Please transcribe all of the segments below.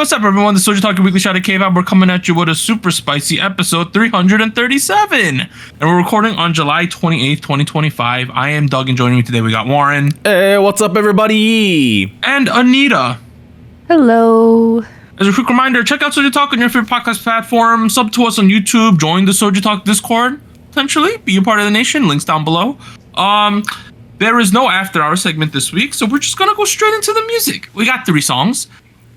what's up, everyone? The SojuTalk Weekly Shot of K-pop. We're coming at you with a super spicy episode 337. And we're recording on July 28th, 2025. I am Doug, and joining me today, we got Warren. Hey, what's up, everybody? And Anita. Hello. As a quick reminder, check out SojuTalk on your favorite podcast platform. Sub to us on YouTube. Join the SojuTalk Discord, potentially. Be a part of the nation. Links down below. There is no Afterhours segment this week, so we're just going to go straight into the music. We got 3 songs.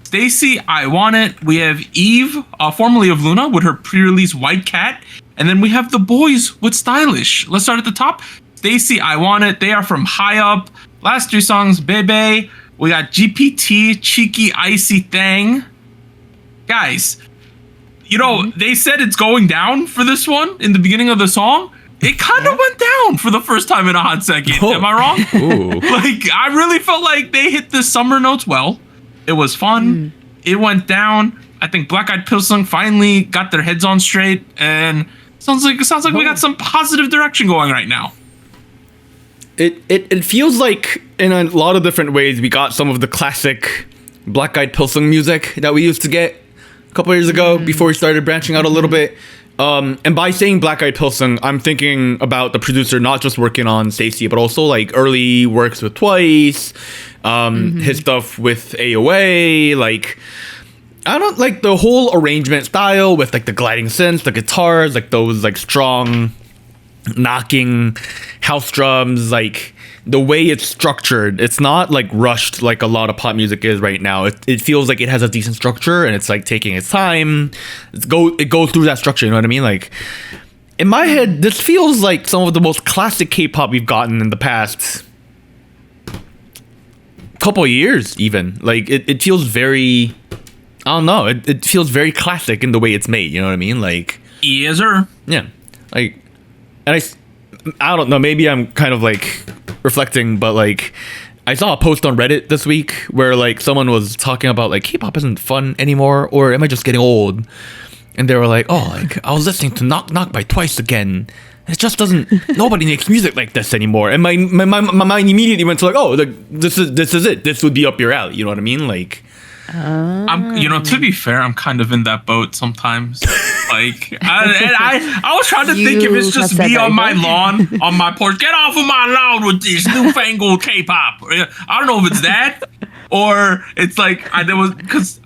STAYC, I Want It. We have Yves, formerly of Luna, with her pre-release White Cat. And then we have the Boyz with Stylish. Let's start at the top. STAYC, I Want It. They are from High Up. Last 3 songs, Bebe. We got GPT, Cheeky Icy Thang. Guys, you know, they said it's going down for this one in the beginning of the song. It kind of went down for the first time in a hot second. Oh. Am I wrong? Ooh. Like, I really felt like they hit the summer notes well. It was fun. It went down. I think Black Eyed Pilsung finally got their heads on straight, and sounds like we got some positive direction going right now. It feels like in a lot of different ways we got some of the classic Black Eyed Pilsung music that we used to get a couple years ago before we started branching out a little bit. And by saying Black Eyed Pilsung, I'm thinking about the producer not just working on STAYC, but also like early works with Twice, his stuff with AOA, like I don't like the whole arrangement style with like the gliding synths, the guitars, like those like strong knocking house drums, like the way it's structured. It's not like rushed like a lot of pop music is right now. It feels like it has a decent structure, and it's like taking its time. It goes through that structure, you know what I mean? Like in my head, this feels like some of the most classic K-pop we've gotten in the past couple of years even. Like it feels very, I don't know, it feels very classic in the way it's made, you know what I mean? Like Yes, sir. yeah, like, and I don't know, maybe I'm kind of like reflecting, but like I saw a post on Reddit this week where like someone was talking about like K-pop isn't fun anymore, or am I just getting old? And they were like, oh, like I was listening to Knock Knock by Twice again. It just doesn't. Nobody makes music like this anymore. And my mind immediately went to like, oh, this is it. This would be up your alley. You know what I mean? Like, To be fair, I'm kind of in that boat sometimes. Like, I was trying to think if it's just me on my lawn, on my porch. Get off of my lawn with this newfangled K-pop. I don't know if it's that, or it's like there was, because,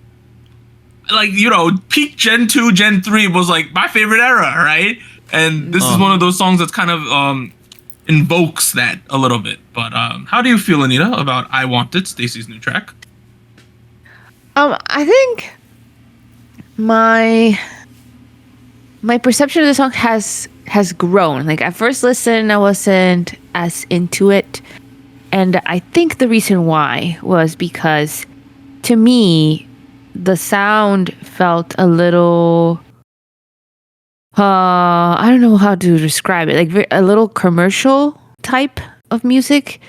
like, you know, peak Gen 2, Gen 3 was like my favorite era, right? And this is one of those songs that's kind of invokes that a little bit. But how do you feel, Anita, about I Want It, STAYC's new track? I think my perception of the song has grown. Like at first listen, I wasn't as into it, and I think the reason why was because to me the sound felt a little I don't know how to describe it, like a little commercial type of music.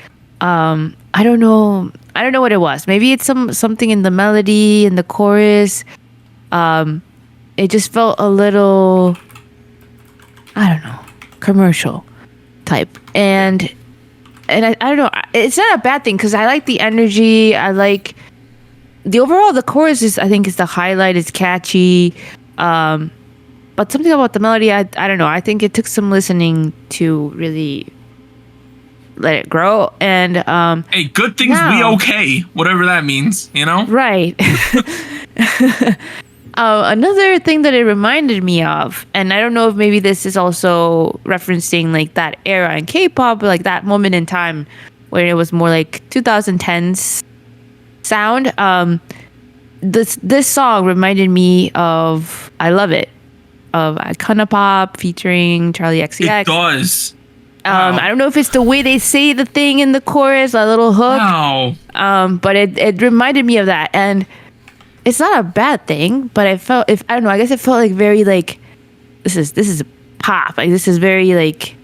I don't know what it was. Maybe it's something in the melody, in the chorus. It just felt a little, I don't know, commercial type. And I don't know. It's not a bad thing because I like the energy. I like the chorus I think is the highlight. It's catchy. But something about the melody, I don't know. I think it took some listening to really let it grow. And hey, good things be okay, whatever that means, you know? Right. Another thing that it reminded me of, and I don't know if maybe this is also referencing like that era in K-pop, like that moment in time where it was more like 2010s sound. This song reminded me of I Love It, of Icona Pop featuring Charlie XCX. It does. Wow. I don't know if it's the way they say the thing in the chorus, a little hook. Wow. But it reminded me of that, and it's not a bad thing. But I don't know. I guess it felt like very like this is pop. Like this is very like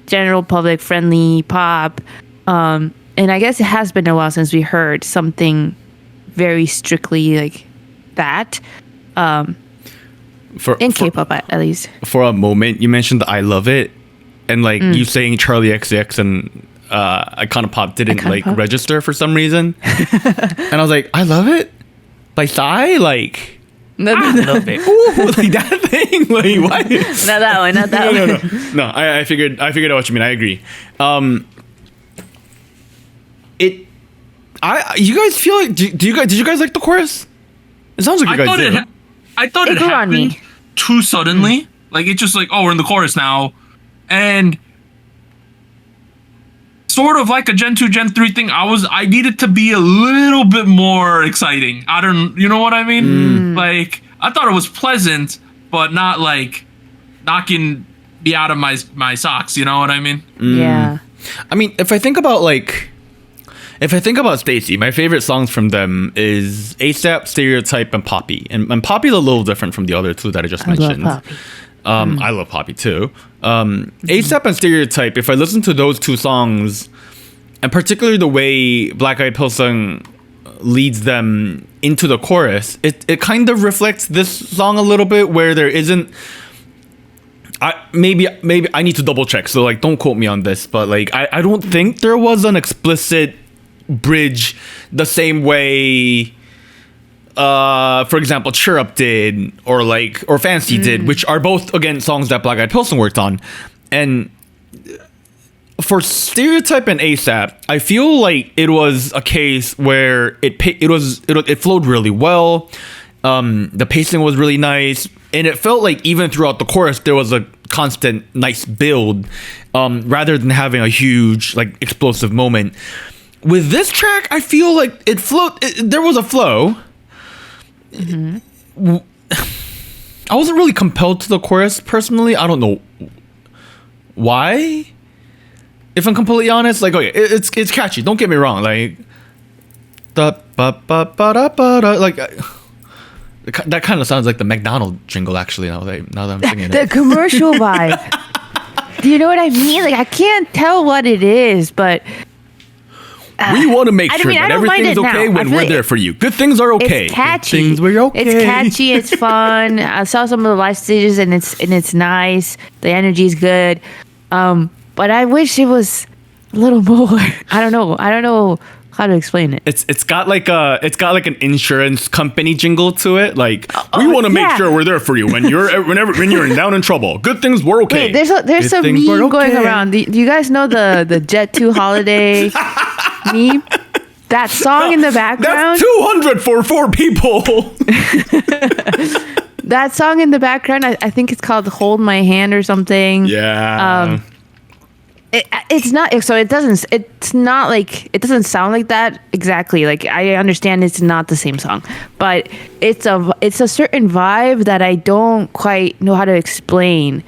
general public friendly pop. And I guess it has been a while since we heard something very strictly like that. In K-pop, at least. For a moment, you mentioned the I Love It, and like you saying Charlie XCX and Icona Pop didn't register for some reason. And I was like, I love it? by Psy, like No, I love it. Ooh, like that thing, like what? not that one. Not that one. No. I figured out what you mean. I agree. You guys feel like did you guys like the chorus? It sounds like you guys did. I thought It it grew on happened me. too suddenly. Like it just like, oh, we're in the chorus now, and sort of like a Gen 2, Gen 3 thing. I needed to be a little bit more exciting. You know what I mean? Like I thought it was pleasant, but not like knocking me out of my socks. You know what I mean? Yeah. I mean, if I think about STAYC, my favorite songs from them is ASAP, Stereotype, and Poppy. And Poppy's a little different from the other two that I just mentioned. Love Poppy. I love Poppy too. ASAP and Stereotype, if I listen to those two songs, and particularly the way Black Eyed Pilsung leads them into the chorus, it kind of reflects this song a little bit, where there isn't... Maybe I need to double check, so like don't quote me on this, but like I don't think there was an explicit bridge the same way for example Cheer Up did, or Fancy did, which are both again songs that Black Eyed Pilsung worked on. And for Stereotype and ASAP, I feel like it was a case where it flowed really well. The pacing was really nice, and it felt like even throughout the chorus there was a constant nice build, rather than having a huge like explosive moment. With this track, I feel like it flowed. There was a flow. I wasn't really compelled to the chorus personally. I don't know why. If I'm completely honest, like, okay, it's catchy. Don't get me wrong. Like, like that kind of sounds like the McDonald's jingle. Actually, now that I'm singing The it. commercial vibe. Do you know what I mean? Like I can't tell what it is, but We want to make I sure mean, I that don't mind everything's it now. okay I when feel we're like there for you. Good things are okay. it's catchy. Good things we're okay. It's catchy. It's fun. I saw some of the live stages, and it's nice. The energy's good. But I wish it was a little more. I don't know how to explain it. It's got like an insurance company jingle to it. Like, we want to make yeah. sure we're there for you when you're down in trouble. Good things were okay. Wait, there's some meme going around. Do you guys know the Jet 2 holiday meme? That song in the background. That's 200 for 4 people. That song in the background, I think it's called "Hold My Hand" or something. Yeah. It's not. So it doesn't. It's not like it doesn't sound like that exactly. Like I understand it's not the same song, but it's a certain vibe that I don't quite know how to explain.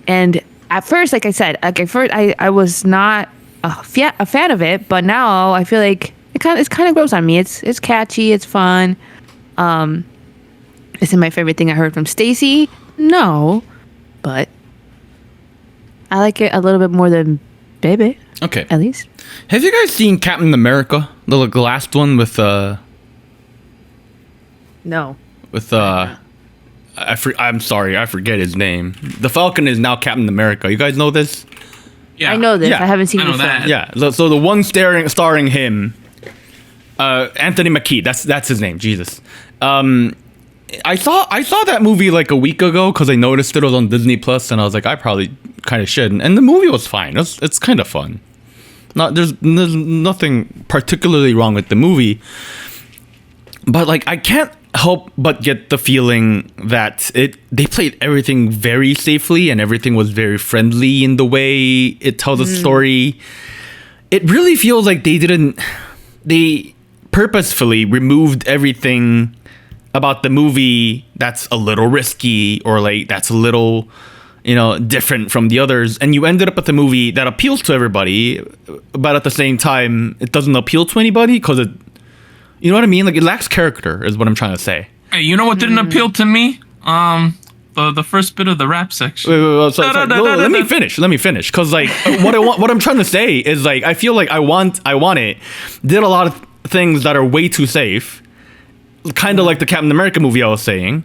And at first, like I said, I was not a fan of it, but now I feel like it kind of grows on me. It's catchy. It's fun. Is it my favorite thing I heard from STAYC? No, but I like it a little bit more than Baby. Okay. At least. Have you guys seen Captain America, the last one with No. I'm sorry, I forget his name. The Falcon is now Captain America. You guys know this? Yeah. I know this. Yeah. I haven't seen I it know before. that. Yeah. So the one starring him, Anthony Mackie. That's his name. Jesus. I saw that movie like a week ago because I noticed it was on Disney Plus, and I was like, I probably kind of should. And the movie was fine. It's kind of fun. There's nothing particularly wrong with the movie, but like I can't help but get the feeling that they played everything very safely and everything was very friendly in the way it tells a story. It really feels like they purposefully removed everything about the movie that's a little risky or like that's a little different from the others, and you ended up with a movie that appeals to everybody, but at the same time it doesn't appeal to anybody because it, you know what I mean, like it lacks character is what I'm trying to say. Hey, you know what didn't appeal to me? The first bit of the rap section. Wait, sorry. Let me finish because like what I'm trying to say is like I feel like I want it did a lot of things that are way too safe, kind of like the Captain America movie I was saying,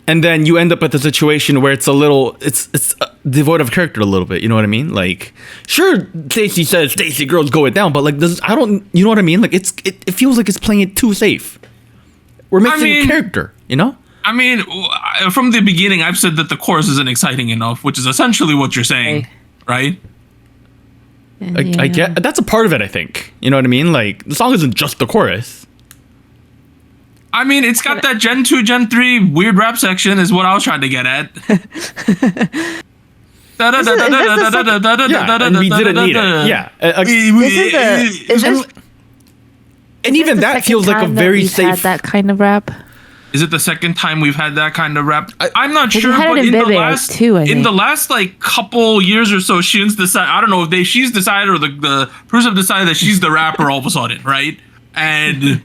and then you end up with a situation where it's devoid of character a little bit. You know what I mean? Like, sure, STAYC says STAYC girls go it down, but like you know what I mean? Like it feels like it's playing it too safe. we're mixing mean- character, you know? I mean, from the beginning, I've said that the chorus isn't exciting enough, which is essentially what you're saying, right? I get that's a part of it, I think. You know what I mean? Like, the song isn't just the chorus. I mean, it's got that Gen 2, Gen 3 weird rap section is what I was trying to get at. Yeah, and we didn't need it. Yeah. And even that feels like a very safe... Had that kind of rap. Is it the second time we've had that kind of rap? I'm not sure, had but it in in the Bebe last too, I in think. the last like couple years or so, Shin's decided. I don't know if she's decided or the producers have decided that she's the rapper all of a sudden, right? And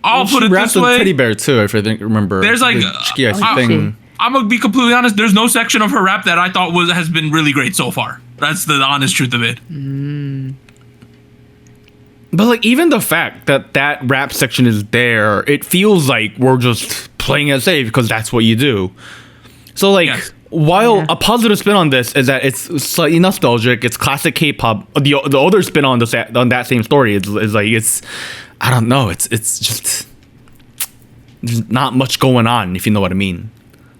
I'll put it this way: Teddy Bear too, if I remember. There's like thing. I'm gonna be completely honest. There's no section of her rap that I thought has been really great so far. That's the honest truth of it. But like even the fact that rap section is there, it feels like we're just playing it safe because that's what you do. So like while a positive spin on this is that it's slightly nostalgic, it's classic K-pop. The other spin on that same story is like it's I don't know, it's just there's not much going on, if you know what I mean.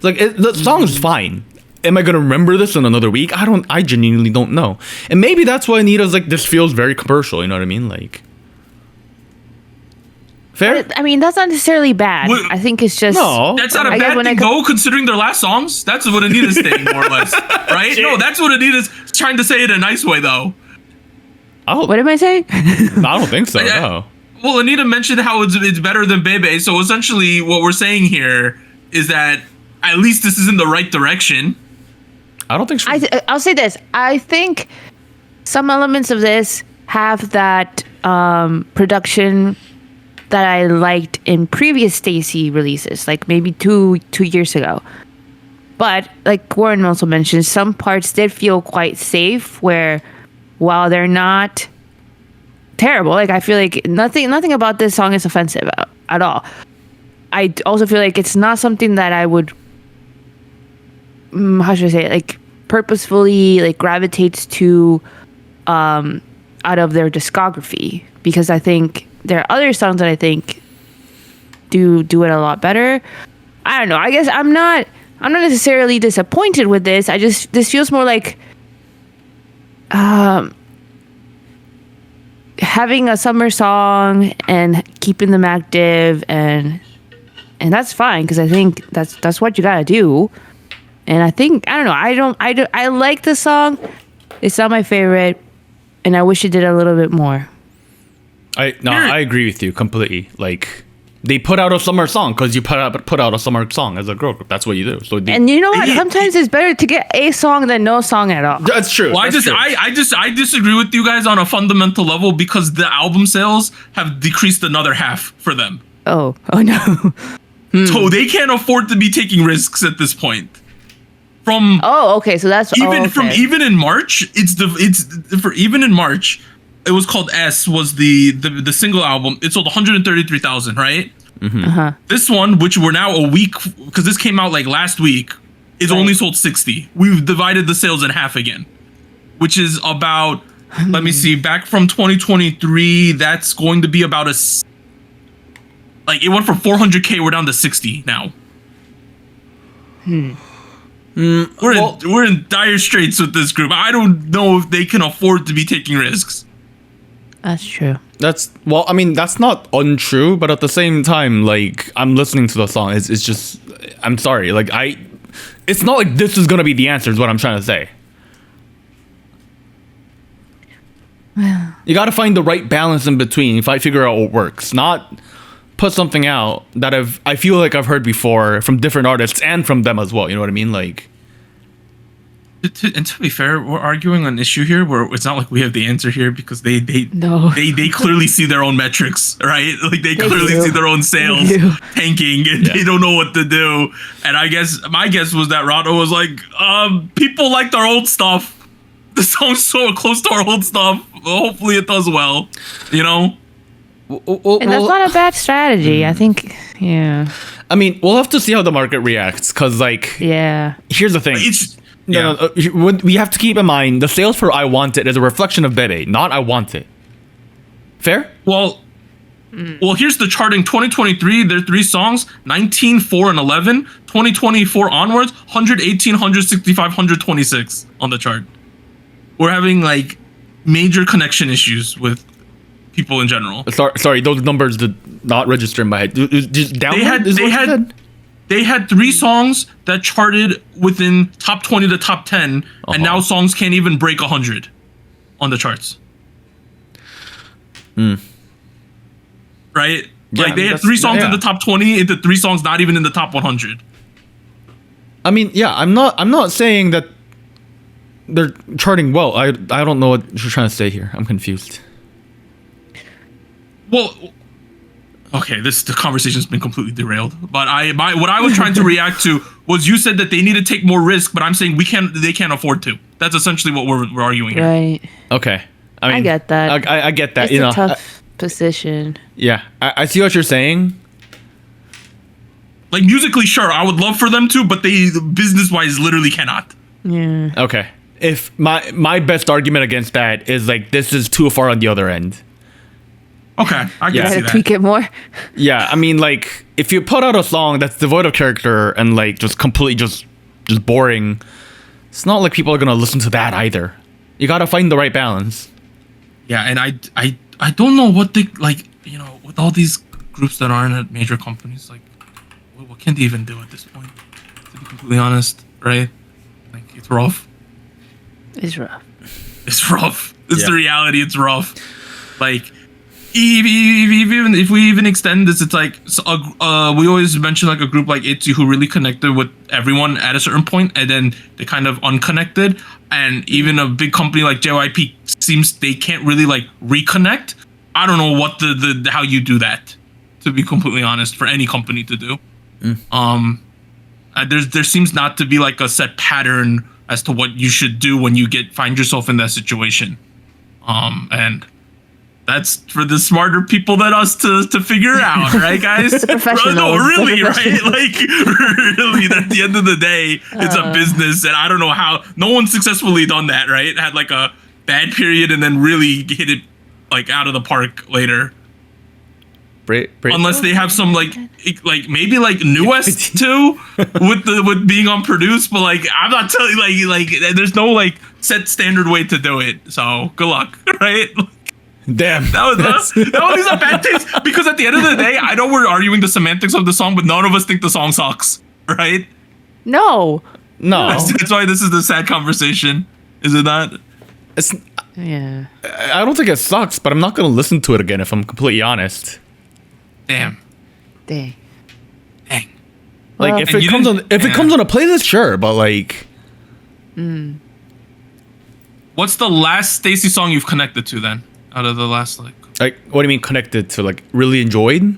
Like the song is fine. Am I gonna remember this in another week? I genuinely don't know. And maybe that's why Anita's like, this feels very commercial, you know what I mean? Like, fair? I mean, that's not necessarily bad. Wait, I think it's just... No. That's not a I guess bad when thing, though, considering their last songs. That's what Anita's saying, more or less. Right? No, that's what Anita's trying to say in a nice way, though. What am I saying? I don't think so, no. Well, Anita mentioned how it's better than Bebe, so essentially what we're saying here is that at least this is in the right direction. I don't think so. I'll say this. I think some elements of this have that production that I liked in previous STAYC releases, like maybe two years ago. But like Warren also mentioned, some parts did feel quite safe, where while they're not terrible, like I feel like nothing about this song is offensive at all. I also feel like it's not something that I would, how should I say it, like purposefully like gravitates to out of their discography, because I think there are other songs that I think do it a lot better. I don't know. I guess I'm not necessarily disappointed with this. This feels more like having a summer song and keeping them active, and that's fine, because I think that's what you gotta do. And I think, I don't know, I like the song. It's not my favorite, and I wish it did a little bit more. I agree with you completely. Like, they put out a summer song because you put out a summer song as a girl group. That's what you do. So and you know what? Sometimes it's better to get a song than no song at all. That's true. Well, That's true. I disagree with you guys on a fundamental level, because the album sales have decreased another half for them. Oh no. So they can't afford to be taking risks at this point. Okay, so that's Even in March, even in March, it was called S, was the single album. It sold 133,000, right? Uh-huh. This one, which we're now a week, because this came out like last week, is only sold 60. We've divided the sales in half again, which is about, let me see, back from 2023, that's going to be about it went from 400K, we're down to 60 now. We're in dire straits with this group. I don't know if they can afford to be taking risks. That's true. That's not untrue, but at the same time, like, I'm listening to the song. It's just, I'm sorry. Like, it's not like this is gonna be the answer, is what I'm trying to say. You gotta find the right balance in between if I figure out what works. Not put something out that I feel like I've heard before from different artists and from them as well. You know what I mean? Like, and to be fair, we're arguing on an issue here where it's not like we have the answer here, because they clearly see their own metrics, right? Like they clearly see their own sales tanking, and they don't know what to do. And I guess my guess was that Rado was like, people liked our old stuff. The song's so close to our old stuff. Hopefully it does well, you know? And that's not a bad strategy. I think, yeah. I mean, we'll have to see how the market reacts, because, like, here's the thing. No, we have to keep in mind the sales for I Want It is a reflection of Bebe, not I Want It. Fair? Well, Well, here's the charting 2023. There are 3 songs: 19, 4, and 11. 2024 onwards, 118, 165, 126 on the chart. We're having like major connection issues with people in general. Sorry, those numbers did not register in my head. Just downward, they had 3 songs that charted within top 20 to top 10, and now songs can't even break 100 on the charts. Right? Yeah, like they had 3 songs in the top 20 into 3 songs not even in the top 100. I mean, yeah, I'm not saying that they're charting well. I don't know what you're trying to say here. I'm confused. Well, okay, the conversation's been completely derailed. But what I was trying to react to was you said that they need to take more risk, but I'm saying they can't afford to. That's essentially what we're arguing here. Right. Okay. I mean, I get that. I get that. It's a tough position. Yeah, I see what you're saying. Like musically, sure, I would love for them to, but they business-wise literally cannot. Yeah. Okay. If my best argument against that is like this is too far on the other end. Okay, I can see Gotta that. tweak it more. Yeah, I mean, like if you put out a song that's devoid of character and like just completely just boring, it's not like people are gonna listen to that either. You gotta find the right balance. Yeah, and I don't know what they like. You know, with all these groups that aren't at major companies, like what can they even do at this point? To be completely honest, right? Like it's rough. It's rough. It's rough. It's Yeah. the reality. It's rough. Like. Even if we even extend this, it's like we always mention like a group like ITZY who really connected with everyone at a certain point, and then they kind of unconnected. And even a big company like JYP seems they can't really like reconnect. I don't know what the how you do that, to be completely honest, for any company to do. There seems not to be like a set pattern as to what you should do when you find yourself in that situation. And that's for the smarter people than us to figure out, right, guys? Professionals. No, really, right? Like, really, at the end of the day, it's a business, and I don't know how. No one's successfully done that, right? Had like a bad period and then really hit it like out of the park later. Unless they have some like maybe like newest too with being unproduced, but like I'm not telling like there's no like set standard way to do it. So good luck, right? Damn. That was a bad taste because at the end of the day, I know we're arguing the semantics of the song, but none of us think the song sucks, right? No. That's why this is the sad conversation, is it not? Yeah. I don't think it sucks, but I'm not gonna listen to it again if I'm completely honest. Damn. Dang. Dang. Like Well, if it comes on a playlist, sure, but like. What's the last STAYC song you've connected to then? Out of the last like What do you mean connected to? Like really enjoyed?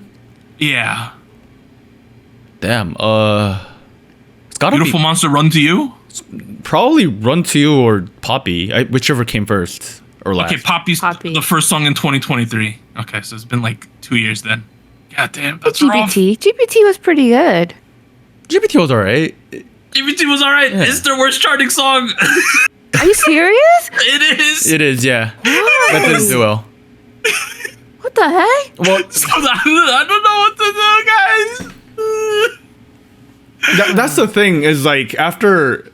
yeah. Damn. It's gotta Beautiful be Monster Run to You? probably Run to You or Poppy, whichever came first or last. Okay, Poppy's Poppy. the first song in 2023. Okay, so it's been like 2 years then. God damn, that's rough. GPT was pretty good. GPT was alright. GPT was alright. Yeah. It's their worst charting song. Are you serious? It is. It is, yeah. That didn't do well. What the heck? Well, So I don't know what to do, guys. that's the thing is like after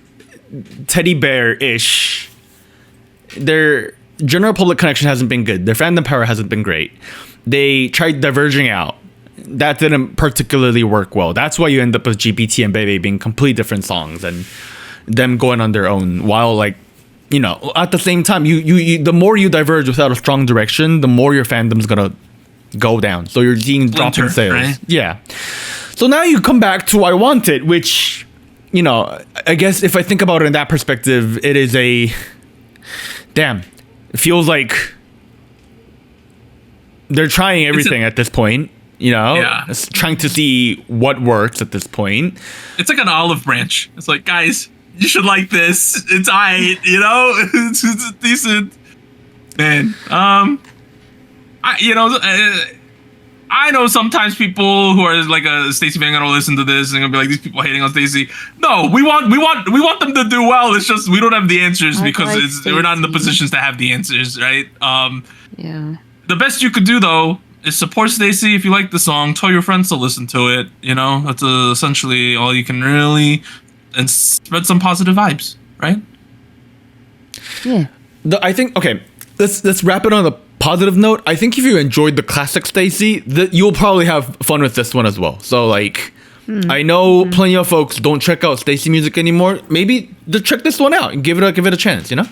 Teddy Bear-ish, their general public connection hasn't been good. Their fandom power hasn't been great. They tried diverging out. That didn't particularly work well. That's why you end up with GPT and Bebe being complete different songs and them going on their own. While like, you know, at the same time, you the more you diverge without a strong direction, the more your fandom's gonna go down. So you're seeing dropping Winter, sales. right? Yeah. So now you come back to I Want It, which, you know, I guess if I think about it in that perspective, it is a damn. It feels like they're trying everything at this point. You know, Yeah. It's trying to see what works at this point. It's like an olive branch. It's like, guys, you should like this. It's aight, you know? It's decent. Man, I know sometimes people who are like a STAYC fan gonna listen to this and gonna be like, these people hating on STAYC. No, we want them to do well. It's just we don't have the answers I because like we're not in the STAYC. positions to have the answers, right? Yeah. The best you could do though is support STAYC. If you like the song, tell your friends to listen to it. You know, that's essentially all you can really, and spread some positive vibes, right? Yeah. I think okay. Let's wrap it on a positive note. I think if you enjoyed the classic STAYC, you'll probably have fun with this one as well. So like, I know plenty of folks don't check out STAYC music anymore. Maybe check this one out and give it a chance. You know.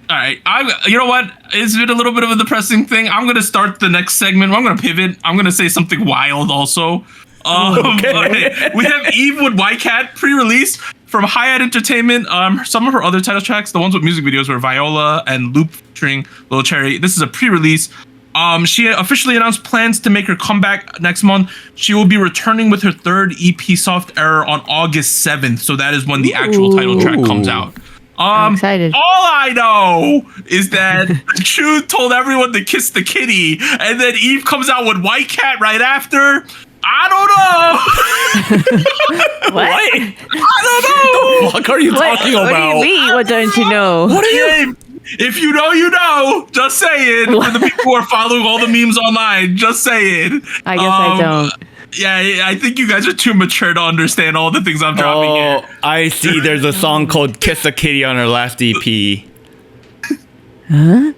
All right, you know what? It's been a little bit of a depressing thing. I'm gonna start the next segment. I'm gonna pivot. I'm gonna say something wild also. Okay. We have Yves with White Cat pre-release from Hi-Hat Entertainment. Some of her other title tracks, the ones with music videos, were Viola and Loop featuring Lil Cherry. This is a pre-release. She officially announced plans to make her comeback next month. She will be returning with her third EP, Soft Error, on August 7th. So that is when the actual title track comes out. I'm excited. All I know is that Chu told everyone to kiss the kitty, and then Yves comes out with White Cat right after. I don't know. What? I don't know. What are you talking about? What do you mean? What don't you know? What are you? If you know, you know. Just say it. For the people who are following all the memes online, just say it. I guess I don't. Yeah, I think you guys are too mature to understand all the things I'm dropping here. I see. There's a song called "Kiss a Kitty" on her last EP. Huh?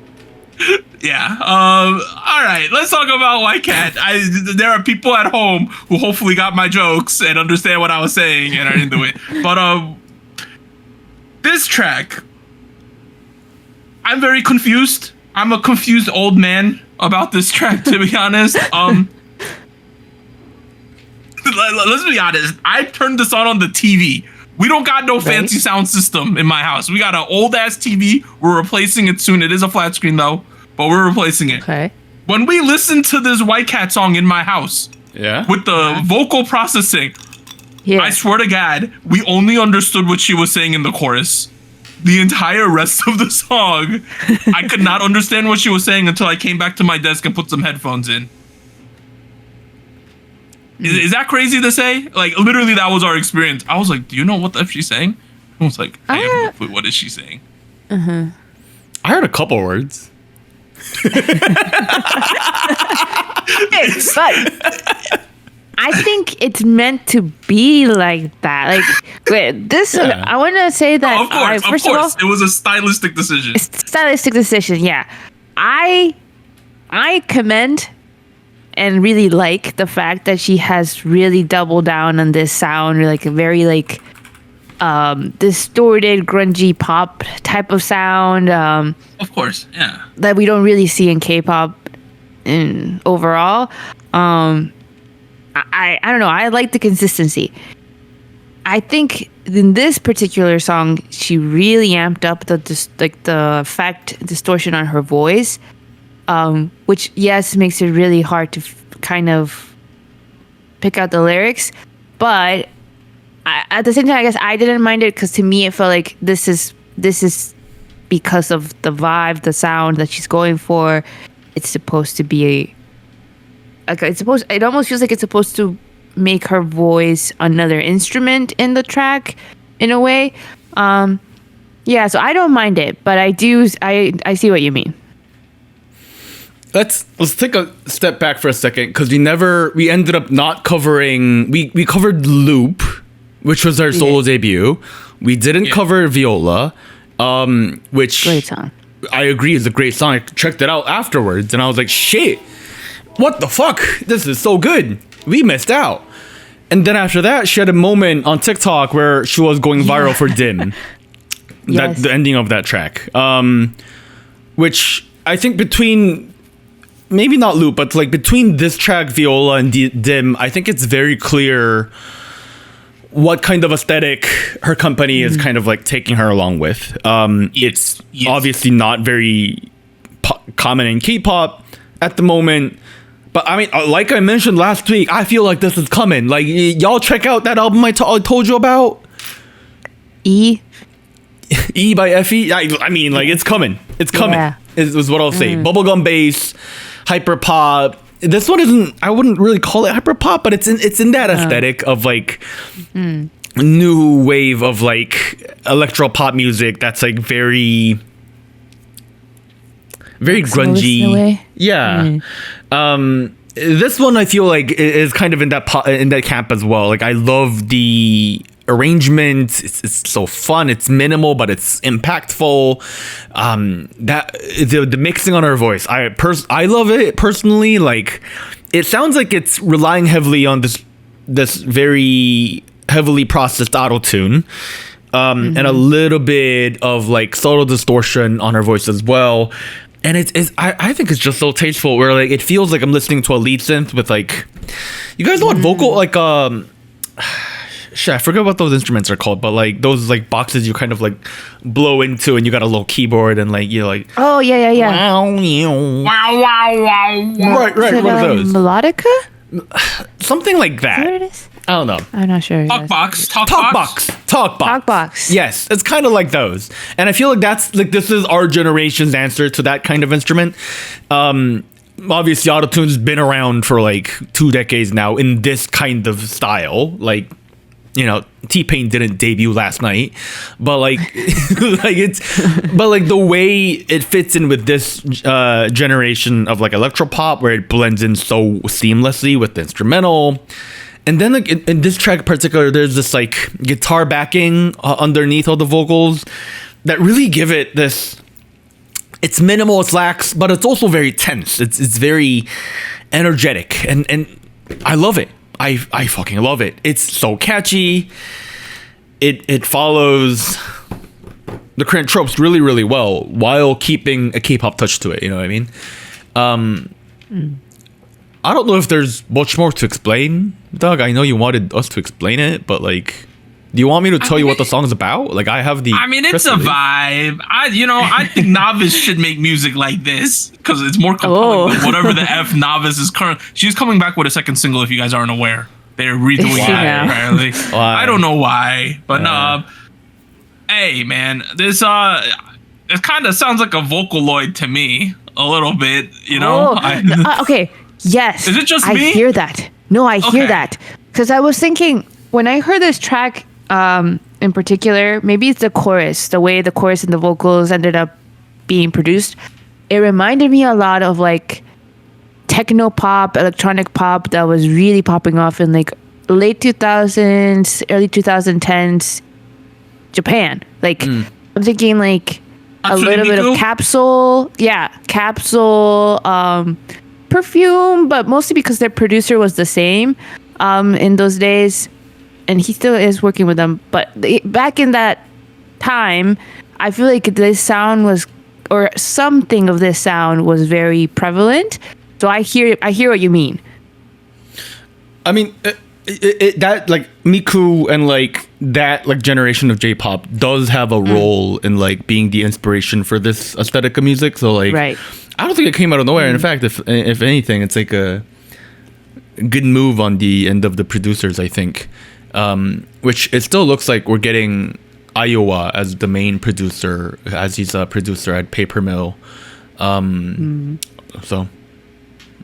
Yeah. All right. Let's talk about White Cat. There are people at home who hopefully got my jokes and understand what I was saying, and I didn't do it. But this track, I'm very confused. I'm a confused old man about this track, to be honest. Let's be honest. I turned this on the TV. We don't got no fancy sound system in my house. We got an old ass TV. We're replacing it soon. It is a flat screen though, but we're replacing it. Okay. When we listened to this White Cat song in my house, with the vocal processing, I swear to God, we only understood what she was saying in the chorus. The entire rest of the song, I could not understand what she was saying until I came back to my desk and put some headphones in. Is that crazy to say? Like, literally, that was our experience. I was like, do you know what the F she's saying? I was like, I have no clue. What is she saying? I heard a couple words. But I think it's meant to be like that. Like, wait, this, I want to say that. Of course. It was a stylistic decision. Stylistic decision, yeah. I commend and really like the fact that she has really doubled down on this sound, like a very like distorted, grungy pop type of sound. Of course, yeah. That we don't really see in K-pop in overall. I don't know. I like the consistency. I think in this particular song, she really amped up the effect distortion on her voice. Which, yes, makes it really hard to kind of pick out the lyrics. But at the same time, I guess I didn't mind it because to me, it felt like this is because of the vibe, the sound that she's going for. It's supposed to be it almost feels like it's supposed to make her voice another instrument in the track in a way. Yeah, so I don't mind it, but I see what you mean. Let's take a step back for a second because we ended up not covering. We covered Loop, which was our solo debut. We didn't cover Viola, which great song. I agree is a great song. I checked it out afterwards and I was like, shit, what the fuck? This is so good. We missed out. And then after that, she had a moment on TikTok where she was going viral for Dim. Yes. The ending of that track, which I think between. Maybe not Loop, but like between this track, Viola, and Dim, I think it's very clear what kind of aesthetic her company is kind of like taking her along with. It's obviously not very common in K-pop at the moment. But I mean, like I mentioned last week, I feel like this is coming. Like, y'all check out that album I told you about. E by Fe. I mean, like, it's coming. It's coming. Yeah. Is what I'll say. Bubblegum bass. Hyper pop. This one isn't. I wouldn't really call it hyper pop, but it's in that aesthetic of like new wave of like electro pop music. That's like very. very Maximalist in a grungy. way? Yeah. This one I feel like is kind of in that camp as well. Like I love the arrangement. It's so fun. It's minimal, but it's impactful. That the mixing on her voice, I love it personally. Like it sounds like it's relying heavily on this very heavily processed auto tune. And a little bit of like subtle distortion on her voice as well. And I think it's just so tasteful where like it feels like I'm listening to a lead synth with like, you guys know what vocal like shit, I forget what those instruments are called, but like those like boxes you kind of like blow into and you got a little keyboard and like you're like, Oh yeah. Wow, wow, wow. right, Is it, one of those, melodica? something like Is that what that. it is? I don't know. I'm not sure. Talk box. Talk box. Yes, it's kind of like those, and I feel like that's like this is our generation's answer to that kind of instrument. Obviously, autotune's been around for like 2 decades now in this kind of style. Like, you know, T-Pain didn't debut last night, but like, the way it fits in with this generation of like electropop, where it blends in so seamlessly with the instrumental. And then like in this track in particular, there's this like guitar backing underneath all the vocals that really give it this. It's minimal, it's lax, but it's also very tense. It's very energetic, and I love it. I fucking love it. It's so catchy. It follows the current tropes really, really well while keeping a K-pop touch to it. You know what I mean? I don't know if there's much more to explain, Doug. I know you wanted us to explain it, but like, do you want me to tell you what the song's about? Like, I have the. I mean, it's a vibe. I think Novice should make music like this because it's more compelling than whatever the F Novice is current. She's coming back with a second single. If you guys aren't aware, they're redoing it apparently. Why? I don't know why, but hey, man, this it kind of sounds like a Vocaloid to me a little bit. You know? Okay. Yes. Is it just I me? hear that. No, I hear Okay. that. Because I was thinking, when I heard this track in particular, maybe it's the chorus, the way the chorus and the vocals ended up being produced. It reminded me a lot of like techno pop, electronic pop that was really popping off in like late 2000s, early 2010s Japan. Like, I'm thinking like a little bit of Capsule. Yeah, Capsule. Perfume, but mostly because their producer was the same in those days, and he still is working with them. But back in that time, I feel like this sound was, or something of this sound was very prevalent. So I hear what you mean. I mean, that like Miku and like that like generation of J-pop does have a role in like being the inspiration for this aesthetic of music. So like, Right. I don't think it came out of nowhere. In fact, if anything, it's like a good move on the end of the producers, I think. Which it still looks like we're getting Iowa as the main producer, as he's a producer at Paper Mill. So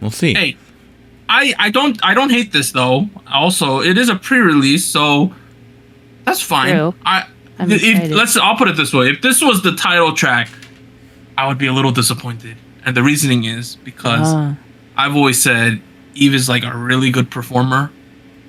we'll see. Hey, I don't hate this though. Also, it is a pre-release, so that's fine. True. I'm excited. I'll put it this way: if this was the title track, I would be a little disappointed. And the reasoning is because I've always said Yves is like a really good performer,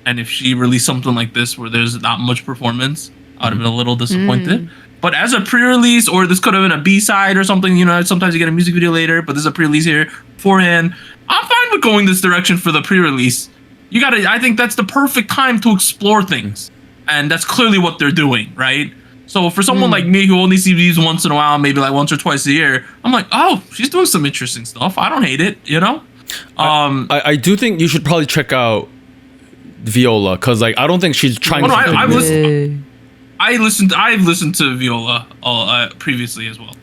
and if she released something like this where there's not much performance, I would have been a little disappointed. But as a pre-release, or this could have been a B-side or something, you know, sometimes you get a music video later, but this is a pre-release here beforehand. I'm fine with going this direction for the pre-release. I think that's the perfect time to explore things. And that's clearly what they're doing, right? So for someone like me who only sees these once in a while, maybe like once or twice a year, I'm like, oh, she's doing some interesting stuff. I don't hate it, you know? I do think you should probably check out Viola, because like I don't think she's trying to. I've listened to Viola previously as well.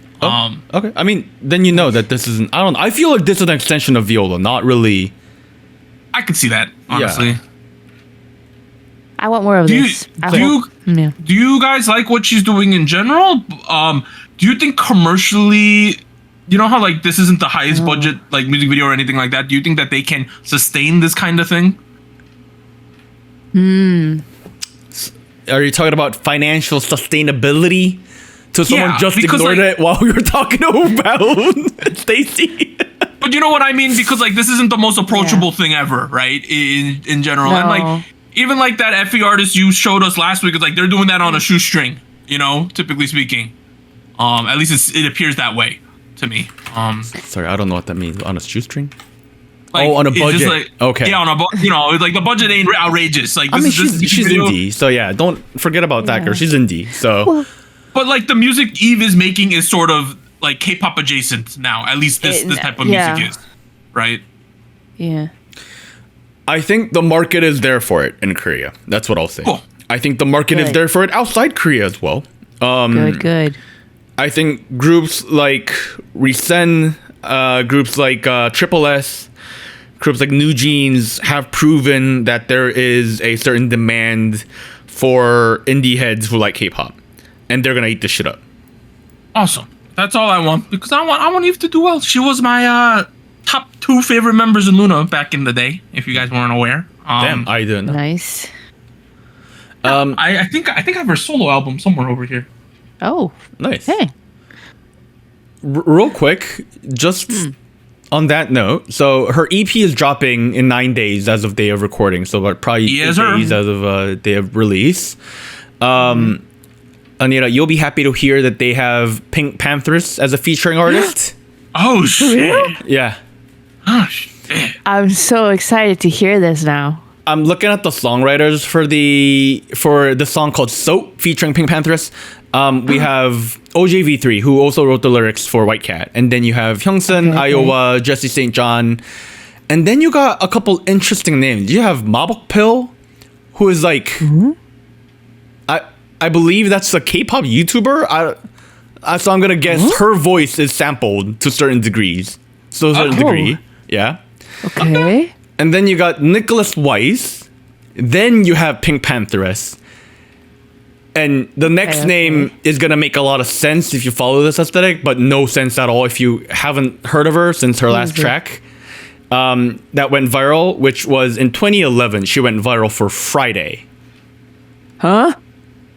Okay. I mean, then you know that this isn't. I feel like this is an extension of Viola, not really. I could see that, honestly. Yeah. I want more of this. Do you guys like what she's doing in general? Do you think commercially, you know how like this isn't the highest budget like music video or anything like that? Do you think that they can sustain this kind of thing? Are you talking about financial sustainability? So someone Yeah, just because, ignored like- it while we were talking about STAYC. But you know what I mean? Because like this isn't the most approachable thing ever, right? In general, and No. like even like that FE artist you showed us last week is like they're doing that on a shoestring. You know, typically speaking. At least it appears that way to me. Sorry, I don't know what that means. On a shoestring? Like, on a it's budget. just like, Okay. Yeah, on a you know, like the budget ain't outrageous. Like I this mean, is this she's video- indie, so yeah, don't forget about that girl. She's indie, so But like the music Yves is making is sort of like K-pop adjacent now. At least this type of music is, right? Yeah. I think the market is there for it in Korea. That's what I'll say. Cool. I think the market is Good. there for it outside Korea as well. Good. I think groups like Resen, groups like Triple S, groups like New Jeans have proven that there is a certain demand for indie heads who like K-pop, and they're gonna eat this shit up. Awesome. That's all I want because I want Yves to do well. She was my top 2 favorite members in Luna back in the day. If you guys weren't aware. Damn, I didn't know. Nice. I think I have her solo album somewhere over here. Oh. Nice. Hey. Real quick, just on that note, so her EP is dropping in 9 days as of day of recording, so about probably Yes, 8 sir. days as of day of release. Anita, you'll be happy to hear that they have Pink Panthers as a featuring artist. Oh shit! Yeah. Oh shit! I'm so excited to hear this now. I'm looking at the songwriters for the song called Soap featuring Pink Panthers. We have OJV3 who also wrote the lyrics for White Cat, and then you have Hyungsun, Okay. Iowa, Jesse St. John, and then you got a couple interesting names. You have Mabok Pill, who is like, I believe that's a K-pop YouTuber. So I'm gonna guess her voice is sampled to certain degrees, so a certain Oh. degree, yeah. Okay. And then you got Nicholas Weiss. Then you have Pink Pantheress. And the next Okay. name is going to make a lot of sense if you follow this aesthetic, but no sense at all if you haven't heard of her since her last is it? track. That went viral, which was in 2011. She went viral for Friday. Huh?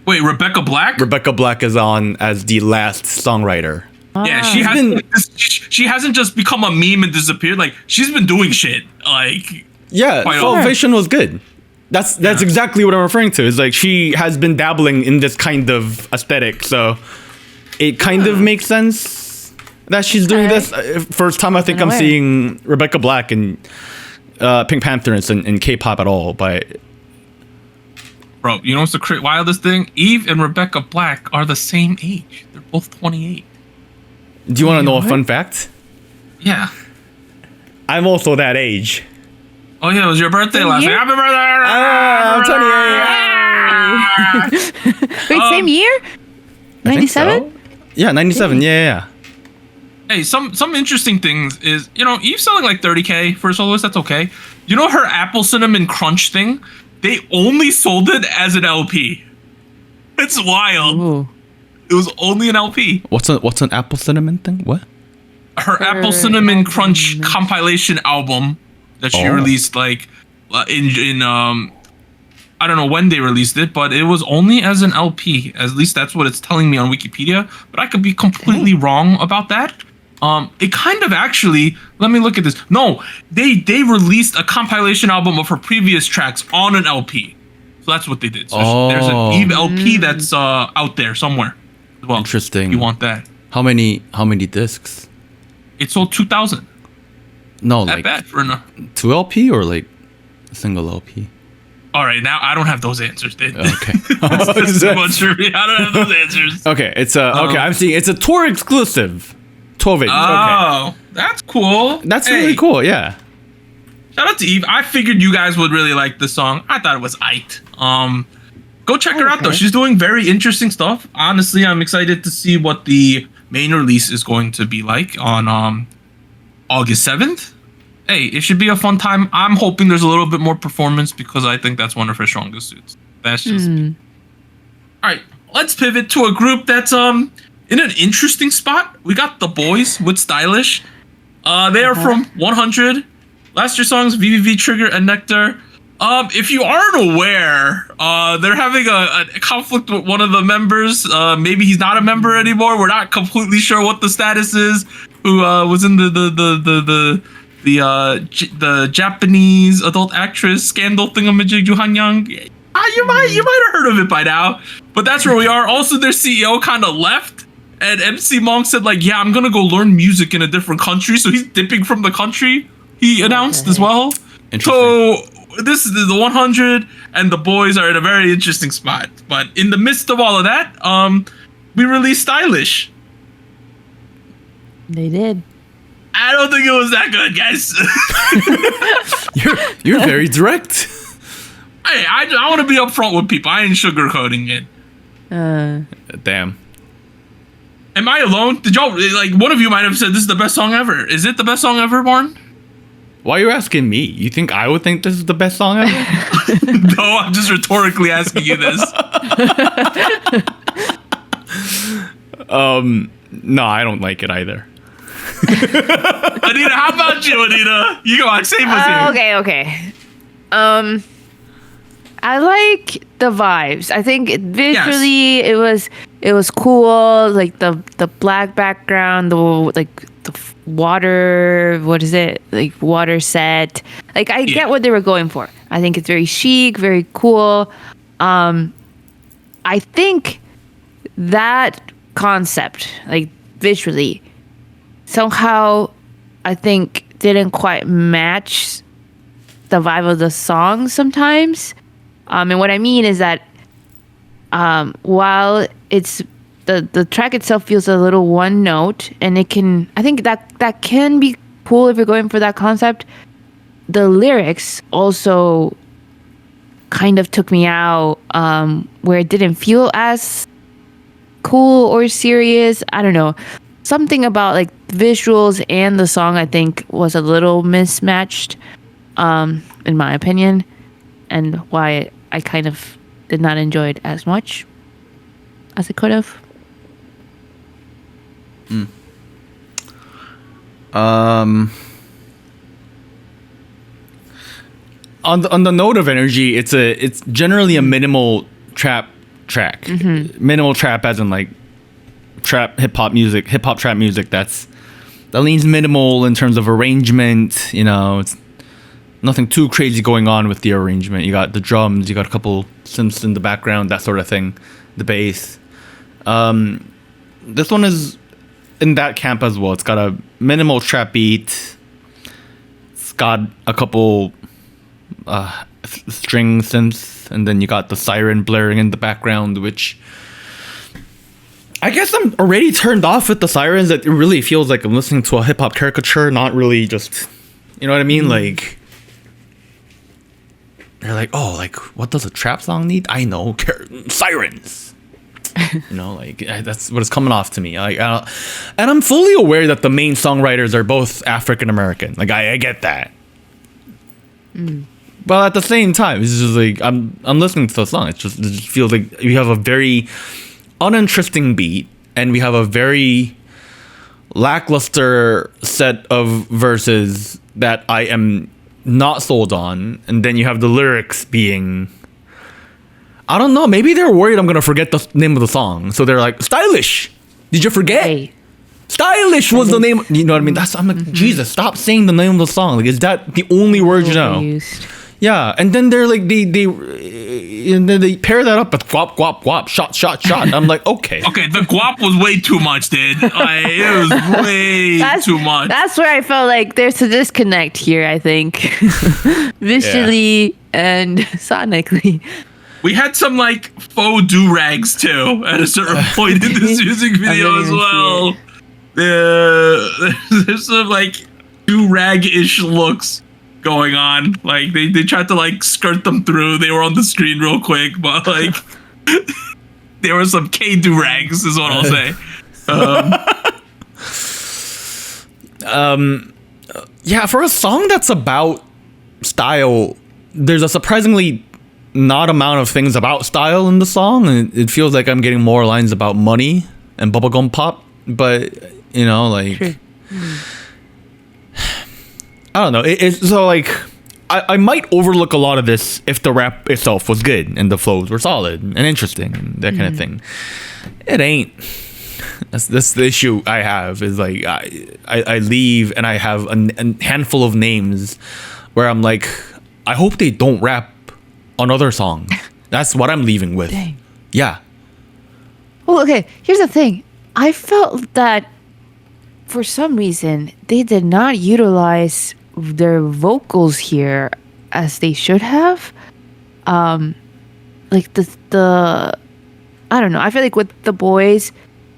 Wait, Rebecca Black? Rebecca Black is on as the last songwriter. Yeah, she She's hasn't. been- She hasn't just become a meme and disappeared. Like she's been doing shit. Like Yeah, Quite Salvation was good. That's exactly what I'm referring to. It's like she has been dabbling in this kind of aesthetic, so it kind of makes sense that she's doing Okay. this. First time I think I'm Aware. seeing Rebecca Black and Pink Panther in K-pop at all. But bro, you know what's the wildest thing? Yves and Rebecca Black are the same age. They're both 28. do you want to know a what? fun fact? Yeah. I'm also that age. Oh yeah, it was your birthday last year? night. Happy birthday! I'm 28. Wait, same year? I think 97? so. Yeah, 97. Yeah. Hey, some interesting things is, you know, Yves selling like 30K for a soloist. That's okay. You know her Apple Cinnamon Crunch thing? They only sold it as an LP. It's wild. Ooh. It was only an LP. What's an apple cinnamon thing? What? Her Apple Cinnamon Crunch compilation album that she Oh. released like in I don't know when they released it, but it was only as an LP. At least that's what it's telling me on Wikipedia. But I could be completely wrong about that. It kind of actually. Let me look at this. No, they released a compilation album of her previous tracks on an LP. So that's what they did. So there's an Oh. Yves LP that's out there somewhere. as well. Interesting. You want that? How many discs? It sold 2,000. No, Not like bad for enough. 2 LP or like a single LP? All right, now I don't have those answers. Okay. That's too much for me. I don't have those answers. Okay, it's I'm seeing it's a tour exclusive. 12 inch. Okay. Oh, that's cool. That's Hey, really cool, yeah. Shout out to Yves. I figured you guys would really like this song. I thought it was aight. Go check her out though. Okay. She's doing very interesting stuff. Honestly, I'm excited to see what the main release is going to be like on August 7th. Hey, it should be a fun time. I'm hoping there's a little bit more performance because I think that's one of her strongest suits. That's just me. All right, let's pivot to a group that's in an interesting spot. We got the Boyz with Stylish. They are from 100. Last year's songs VVV, Trigger, and Nectar. If you aren't aware, they're having a conflict with one of the members. Maybe he's not a member anymore. We're not completely sure what the status is. Who was in the Japanese adult actress scandal thingamajig Juhanyang? You might have heard of it by now. But that's where we are. Also, their CEO kind of left, and MC Monk said like, "Yeah, I'm gonna go learn music in a different country." So he's dipping from the country. He announced as well. So this is the 100, and the Boyz are in a very interesting spot. But in the midst of all of that, we released Stylish. They did. I don't think it was that good, guys. You're very direct. Hey, I want to be upfront with people. I ain't sugarcoating it. Damn. Am I alone? Did y'all like? One of you might have said this is the best song ever. Is it the best song ever, Warren? Why are you asking me? You think I would think this is the best song ever? No, I'm just rhetorically asking you this. No, I don't like it either. Anita, how about you, Anita? You go on, save us here. Okay. I like the vibes. I think visually it was cool. Like the black background, the water. What is it? Like water set. Like I get what they were going for. I think it's very chic, very cool. I think that concept, like visually, somehow I think didn't quite match the vibe of the song sometimes. And what I mean is that while it's the track itself feels a little one note, and I think that can be cool if you're going for that concept. The lyrics also kind of took me out, where it didn't feel as cool or serious. I don't know. Something about like visuals and the song I think was a little mismatched, in my opinion, and why I kind of did not enjoy it as much as I could have. On the note of energy, it's generally a minimal trap track. Mm-hmm. Minimal trap as in like trap hip hop trap music that leans minimal in terms of arrangement. You know, it's nothing too crazy going on with the arrangement. You got the drums, you got a couple synths in the background, that sort of thing, the bass. This one is in that camp as well. It's got a minimal trap beat. It's got a couple string synths, and then you got the siren blaring in the background, which I guess I'm already turned off with the sirens. It really feels like I'm listening to a hip-hop caricature, not really just, you know what I mean? Like, they're like, oh, like, what does a trap song need? I know, sirens. You know, like, that's what it's coming off to me. Like, and I'm fully aware that the main songwriters are both African American. Like, I get that. But at the same time, it's just like I'm listening to the song. It just feels like we have a very uninteresting beat, and we have a very lackluster set of verses that I am not sold on. And then you have the lyrics being, I don't know, maybe they're worried I'm gonna forget the name of the song, so they're like, stylish. Did you forget? Hey. Stylish was the name. You know what I mean? I'm like, Jesus, stop saying the name of the song. Like, is that the only word you know? Yeah, and then they're like and then they pair that up with guap guap guap shot. I'm like, okay. Okay, the guap was way too much, dude. It was way too much. That's where I felt like there's a disconnect here, I think. Visually and sonically. We had some like faux do-rags too at a certain point in this music video as well. There's some like do-rag-ish looks going on. Like they tried to like skirt them through. They were on the screen real quick, but like there were some K do-rags is what I'll say. Yeah, for a song that's about style, there's a surprisingly not amount of things about style in the song, and it feels like I'm getting more lines about money and bubblegum pop, but you know, like I don't know, it's so like I might overlook a lot of this if the rap itself was good and the flows were solid and interesting and that kind of thing. It ain't. That's the issue I have, is like I leave and I have a handful of names where I'm like, I hope they don't rap on other songs. That's what I'm leaving with. Dang. Yeah. Well, okay, here's the thing. I felt that for some reason they did not utilize their vocals here as they should have. Like the I don't know. I feel like with the boys,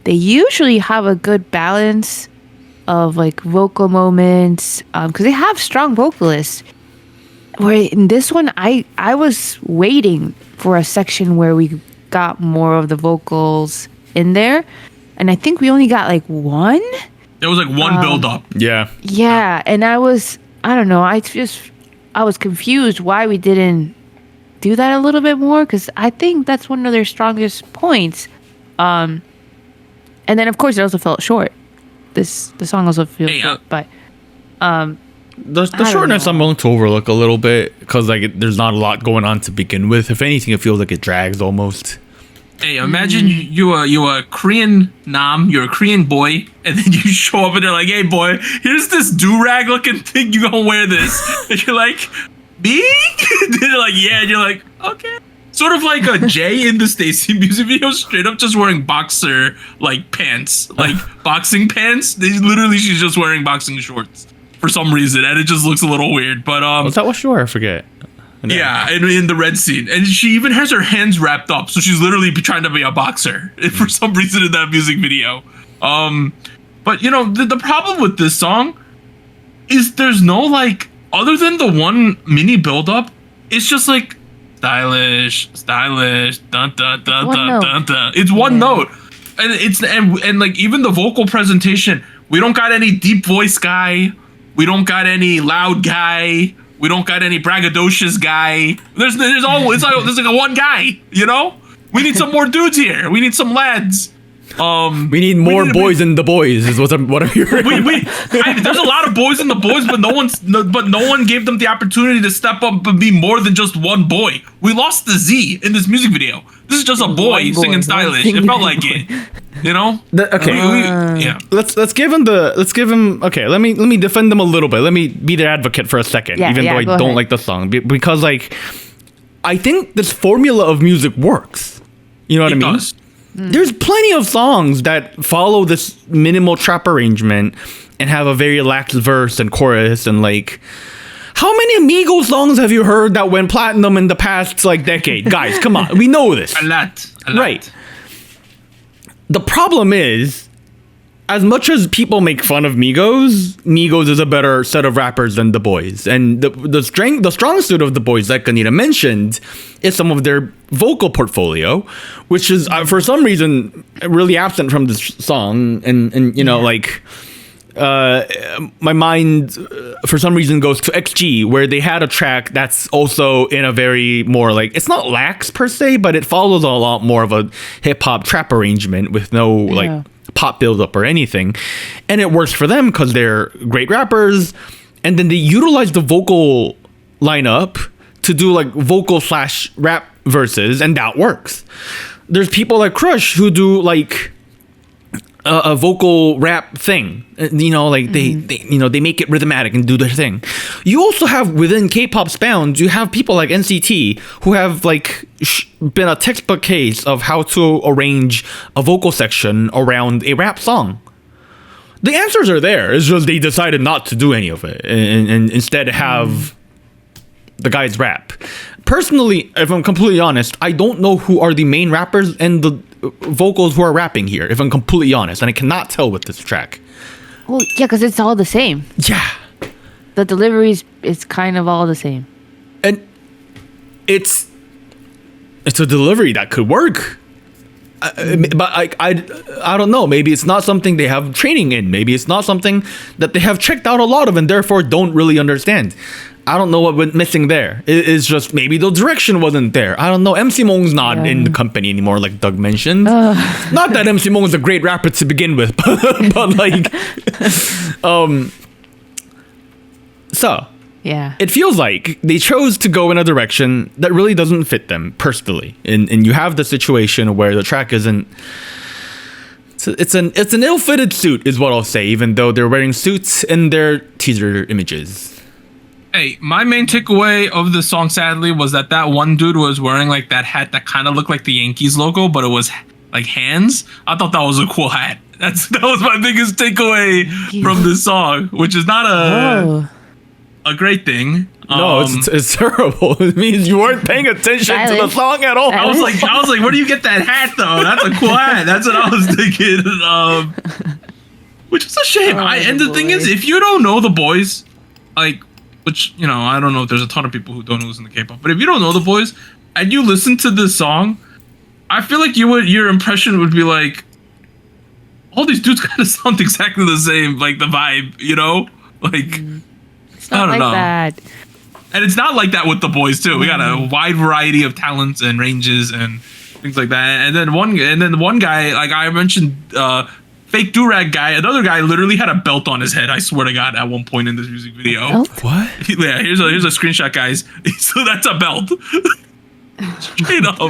they usually have a good balance of like vocal moments because they have strong vocalists. Where in this one, I was waiting for a section where we got more of the vocals in there, and I think we only got like one. There was like one build up. Yeah. Yeah, and I don't know. I was confused why we didn't do that a little bit more, because I think that's one of their strongest points. And then of course it also felt short. The song also feels short, but the shortness I'm willing to overlook a little bit because like there's not a lot going on to begin with. If anything, it feels like it drags almost. Hey, imagine you a Korean nam, you're a Korean boy, and then you show up and they're like, "Hey, boy, here's this do-rag looking thing. You gonna wear this?" And you're like, "Me?" And they're like, "Yeah." And you're like, "Okay." Sort of like a Jay in the STAYC music video, straight up just wearing boxer like pants, like boxing pants. She's just wearing boxing shorts for some reason, and it just looks a little weird. But Was that what she wore? I forget. yeah, in the red scene, and she even has her hands wrapped up, so she's literally trying to be a boxer for some reason in that music video. But you know, the problem with this song is there's no like, other than the one mini build up, it's just like stylish, dun dun dun dun dun dun. It's one note, and it's and like even the vocal presentation, we don't got any deep voice guy, we don't got any loud guy. We don't got any braggadocious guy. There's always there's like a one guy, you know? We need some more dudes here. We need some lads. We need more boys in the boys is what I'm hearing. There's a lot of boys in the boys, but no one gave them the opportunity to step up and be more than just one boy. We lost the Z in this music video. This is just a boy singing stylish. It felt like it. You know? Yeah. Let's give him. Okay, let me defend them a little bit. Let me be their advocate for a second, even though I don't like the song, because like I think this formula of music works. You know what I mean? Does. There's plenty of songs that follow this minimal trap arrangement and have a very lax verse and chorus and like. How many Migos songs have you heard that went platinum in the past like decade? Guys, come on, we know this. A lot. Right. The problem is, as much as people make fun of Migos is a better set of rappers than the boys. And the strong suit of the boys, like Anita mentioned, is some of their vocal portfolio, which is for some reason really absent from this song. And you know, like my mind for some reason goes to XG, where they had a track that's also in a very more like, it's not lax per se, but it follows a lot more of a hip hop trap arrangement with no like pop build up or anything, and it works for them because they're great rappers. And then they utilize the vocal lineup to do like vocal / rap verses, and that works. There's people like Crush who do like a vocal rap thing, you know, like they make it rhythmatic and do their thing. You also have within K-pop's bounds, you have people like NCT who have like been a textbook case of how to arrange a vocal section around a rap song. The answers are there. It's just they decided not to do any of it and instead have the guys rap. Personally, if I'm completely honest, I don't know who are the main rappers and the vocals who are rapping here, if I'm completely honest, and I cannot tell with this track. Well, yeah, because it's all the same. Yeah. The delivery is kind of all the same. And it's a delivery that could work. But I don't know. Maybe it's not something they have training in. Maybe it's not something that they have checked out a lot of and therefore don't really understand. I don't know what went missing there. It's just maybe the direction wasn't there. I don't know. MC Mong's not in the company anymore, like Doug mentioned. Not that MC Mong is a great rapper to begin with, but like, so Yeah. it feels like they chose to go in a direction that really doesn't fit them personally. And you have the situation where the track isn't. It's an ill-fitted suit, is what I'll say, even though they're wearing suits in their teaser images. Hey, my main takeaway of the song, sadly, was that one dude was wearing like that hat that kind of looked like the Yankees logo, but it was like hands. I thought that was a cool hat. That was my biggest takeaway from this song, which is not a great thing. No, it's terrible. It means you weren't paying attention to the song at all. I was like, where do you get that hat though? That's a cool hat. That's what I was thinking. Which is a shame. And the thing is, if you don't know the Boyz, like, which, you know, I don't know if there's a ton of people who don't listen to K-pop, but if you don't know the Boyz and you listen to this song, I feel like your impression would be like, all these dudes kind of sound exactly the same, like the vibe, you know? Like, it's not like that. And it's not like that with the Boyz too. We got a wide variety of talents and ranges and things like that. And then one guy, like I mentioned, fake do-rag guy, another guy literally had a belt on his head, I swear to God, at one point in this music video. What? Yeah, here's a screenshot, guys. So that's a belt. Straight up. You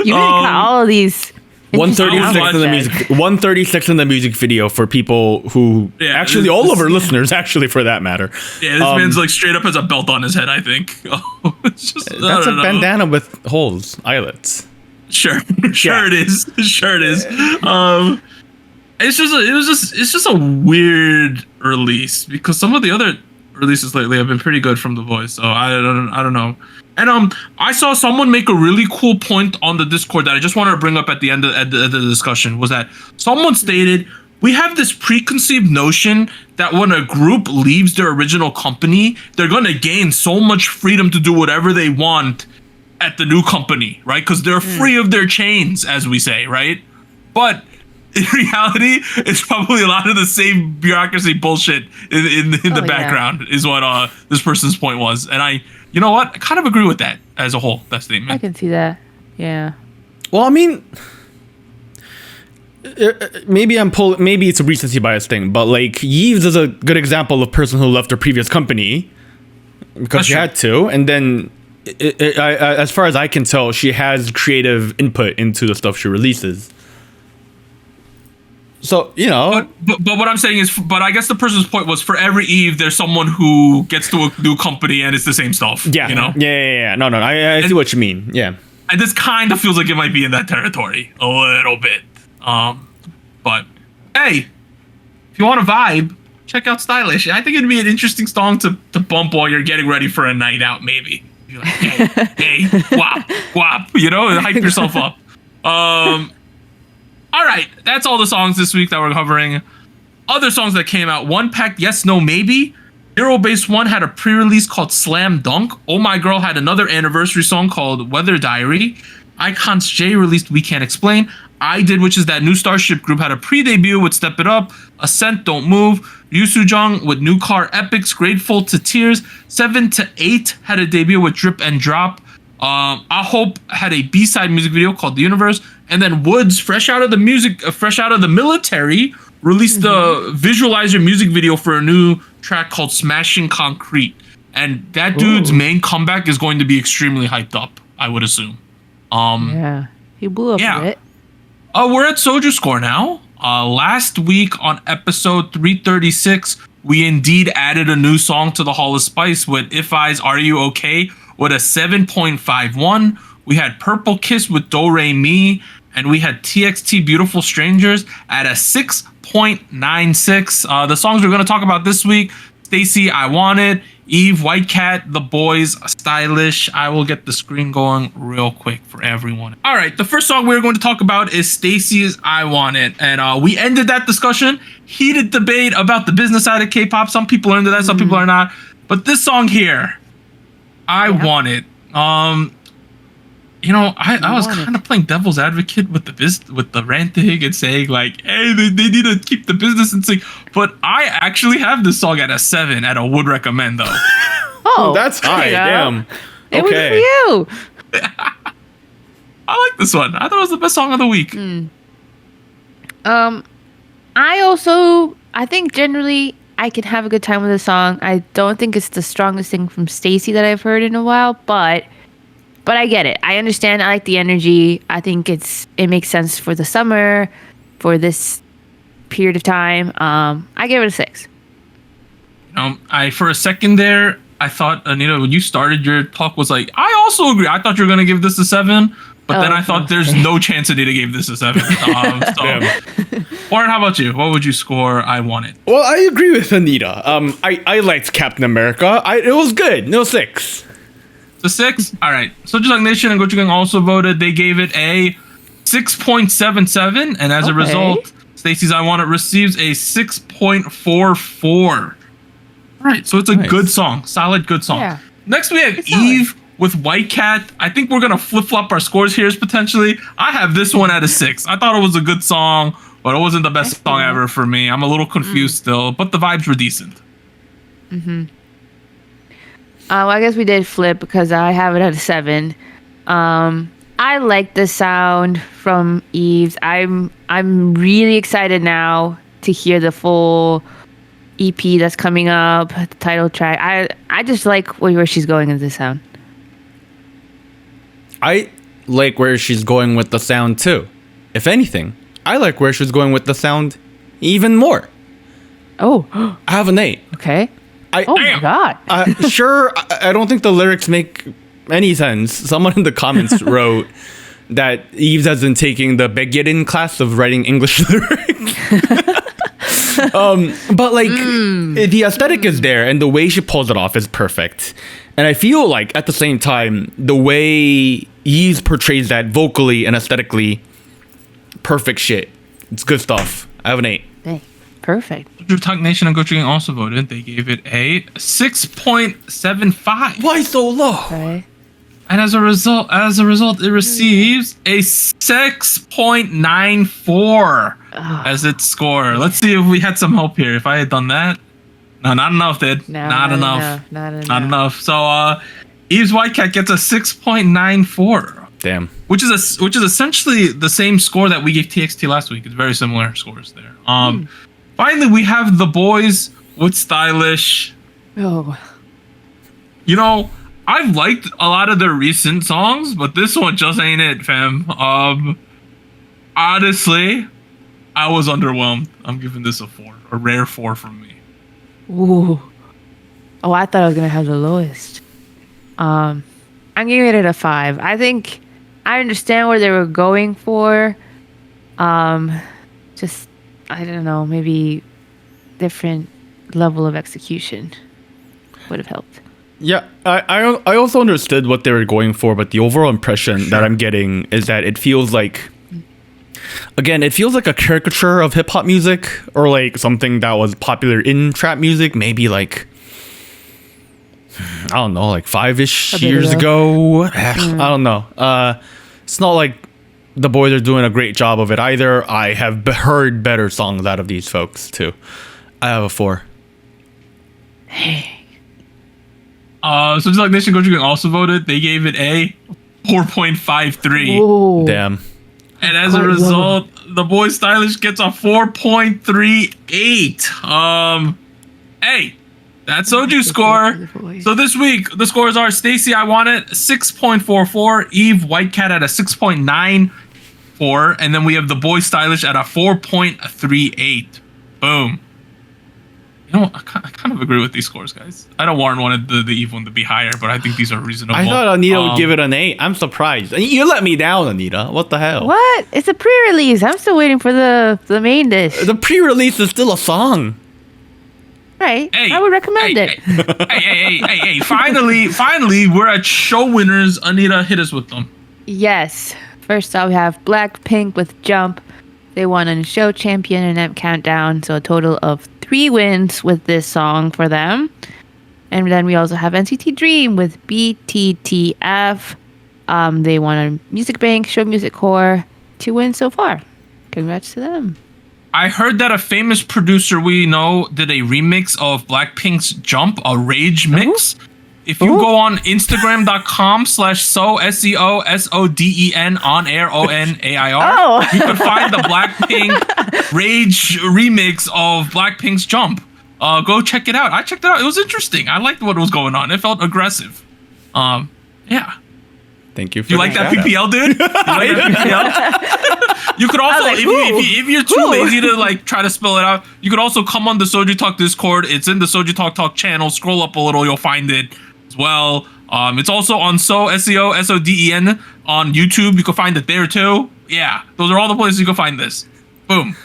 really got all of these. 136 in the music. 136 in the music video for people who actually all of our listeners, actually, for that matter. Yeah, this man's like straight up has a belt on his head, I think. It's just, that's a bandana with holes, eyelets. Sure it is. Sure it is. It's just a weird release because some of the other releases lately have been pretty good from the Boyz. So I don't know. And I saw someone make a really cool point on the Discord that I just wanted to bring up at the end of the discussion, was that someone stated, we have this preconceived notion that when a group leaves their original company, they're going to gain so much freedom to do whatever they want at the new company, right? Because they're free of their chains, as we say, right? But in reality, it's probably a lot of the same bureaucracy bullshit in the background, is what this person's point was. And you know what? I kind of agree with that as a whole, that statement. I can see that. Yeah. Well, I mean, maybe it's a recency bias thing, but like Yves is a good example of a person who left their previous company because she had to, and then as far as I can tell, she has creative input into the stuff she releases. So, you know. But what I'm saying is, but I guess the person's point was, for every Yves, there's someone who gets to a new company and it's the same stuff. Yeah. You know? Yeah. No. I see what you mean. Yeah. And this kind of feels like it might be in that territory a little bit. But hey, if you want to vibe, check out Stylish. I think it'd be an interesting song to bump while you're getting ready for a night out, maybe. You're like, hey, wop, you know, hype yourself up. All right, that's all the songs this week that we're covering. Other songs that came out: One Pack, Yes, No, Maybe. Zero Base One had a pre-release called Slam Dunk. Oh My Girl had another anniversary song called Weather Diary. Icons J released We Can't Explain. I Did, which is that new Starship group, had a pre-debut with Step It Up. Ascent, Don't Move. Yusujong with New Car Epics, Grateful to Tears. 7 to 8 had a debut with Drip and Drop. I Hope had a B-side music video called The Universe. And then Woods, fresh out of the military, released the Visualizer music video for a new track called Smashing Concrete. And that dude's main comeback is going to be extremely hyped up, I would assume. Yeah, he blew up a bit. We're at SojuScore now. Last week on episode 336, we indeed added a new song to the Hall of Spice with If I's Are You Okay with a 7.51. We had Purple Kiss with Do Re Mi, and we had TXT Beautiful Strangers at a 6.96. The songs we're going to talk about this week: STAYC, I Want It; Yves, White Cat; The Boyz, Stylish. I will get the screen going real quick for everyone. All right, the first song we're going to talk about is STAYC's I Want It. And we ended that discussion. Heated debate about the business side of K-pop. Some people are into that, some people are not. But this song here, I Want It. You know, I was kind of playing devil's advocate with the ranting and saying like, hey, they need to keep the business in sync. But I actually have this song at a 7 at a would recommend though. Oh, that's high. Damn. It was for you. I like this one. I thought it was the best song of the week. I think generally I can have a good time with the song. I don't think it's the strongest thing from STAYC that I've heard in a while, but I get it. I understand. I like the energy. I think it makes sense for the summer, for this period of time. I give it a 6. I for a second there, I thought, Anita, when you started your talk, was like, I also agree. I thought you were gonna give this a 7, but then I thought there's no chance Anita gave this a 7. Warren, how about you? What would you score I Want It? Well, I agree with Anita. I liked Captain America. It was good. No 6. The 6? All right. SojuTalk Nation and Gochujang also voted. They gave it a 6.77, and as a result, Stacy's I Want It receives a 6.44. All right, so it's a good song. Solid, good song. Yeah. Next, we have Yves with White Cat. I think we're going to flip-flop our scores here potentially. I have this one at a 6. I thought it was a good song, but it wasn't the best song ever for me. I'm a little confused still, but the vibes were decent. Mm-hmm. Well, I guess we did flip because I have it at a 7. I like the sound from Yves. I'm really excited now to hear the full EP that's coming up, the title track. I just like where she's going with the sound. I like where she's going with the sound too. If anything, I like where she's going with the sound even more. Oh. I have an 8. Okay. My God. Sure, I don't think the lyrics make any sense. Someone in the comments wrote that Yves has been taking the Begirin class of writing English lyrics. But like the aesthetic is there, and the way she pulls it off is perfect. And I feel like at the same time, the way Yves portrays that vocally and aesthetically, perfect shit. It's good stuff. I have an 8. Hey, perfect. SojuTalk Nation and Gochujang also voted. They gave it a 6.75. Why so low? Okay. And as a result, it receives a 6.94 as its score. Let's see if we had some help here. If I had done that. No, not enough, dude. No, not enough. Not enough. So Yves White Cat gets a 6.94. Damn. Which is essentially the same score that we gave TXT last week. It's very similar scores there. Finally, we have the Boyz with Stylish. Oh. I've liked a lot of their recent songs, but this one just ain't it, fam. Honestly, I was underwhelmed. I'm giving this a 4, a rare 4 from me. Ooh. Oh, I thought I was gonna have the lowest. I'm giving it a 5. I think I understand where they were going for. Just I don't know, maybe different level of execution would have helped. Yeah, I also understood what they were going for, but the overall impression that I'm getting is that it feels like, again, it feels like a caricature of hip hop music, or like something that was popular in trap music, maybe like, I don't know, like 5-ish years ago. I don't know. It's not like the Boyz are doing a great job of it either. I have heard better songs out of these folks too. I have a 4. SojuTalk Nation Gochujang also voted. They gave it a 4.53. Ooh. Damn. And as a result, the Boyz Stylish gets a 4.38. Hey, that's SojuScore. So this week, the scores are Stacy, I Want It, 6.44. Yves White Cat at a 6.94. And then we have the Boyz Stylish at a 4.38. Boom. I kind of agree with these scores, guys. I know Warren wanted the Yves one to be higher, but I think these are reasonable. I thought Anita would give it an 8. I'm surprised. You let me down, Anita. What the hell? What? It's a pre-release. I'm still waiting for the main dish. The pre-release is still a song. Right. Hey, I would recommend it. Hey. Finally, we're at show winners. Anita, hit us with them. Yes. First off, we have Blackpink with Jump. They won on Show Champion and M Countdown, so a total of 3 wins with this song for them. And then we also have NCT Dream with BTTF. They won on Music Bank, Show Music Core. 2 wins so far. Congrats to them. I heard that a famous producer we know did a remix of Blackpink's Jump, a rage mix. If you go on Instagram.com/SEO SEOSODEN on air ONAIR, you can find the Blackpink rage remix of Blackpink's Jump. go check it out. I checked it out. It was interesting. I liked what was going on. It felt aggressive. Yeah. Thank you. For You like that PPL, dude? You like that PPL? You could also, like, if you're too lazy to like try to spell it out, you could also come on the SojuTalk Discord. It's in the SojuTalk channel. Scroll up a little, you'll find it as well. It's also on SODEN on YouTube. You can find it there too. Yeah, those are all the places you can find this. Boom.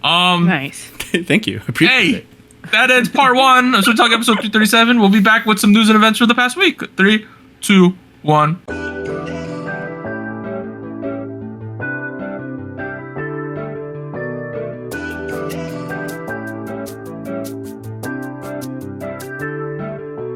Nice. Thank you. Appreciate it. That ends part 1 of SojuTalk episode 337. We'll be back with some news and events for the past week. 3, 2, 1.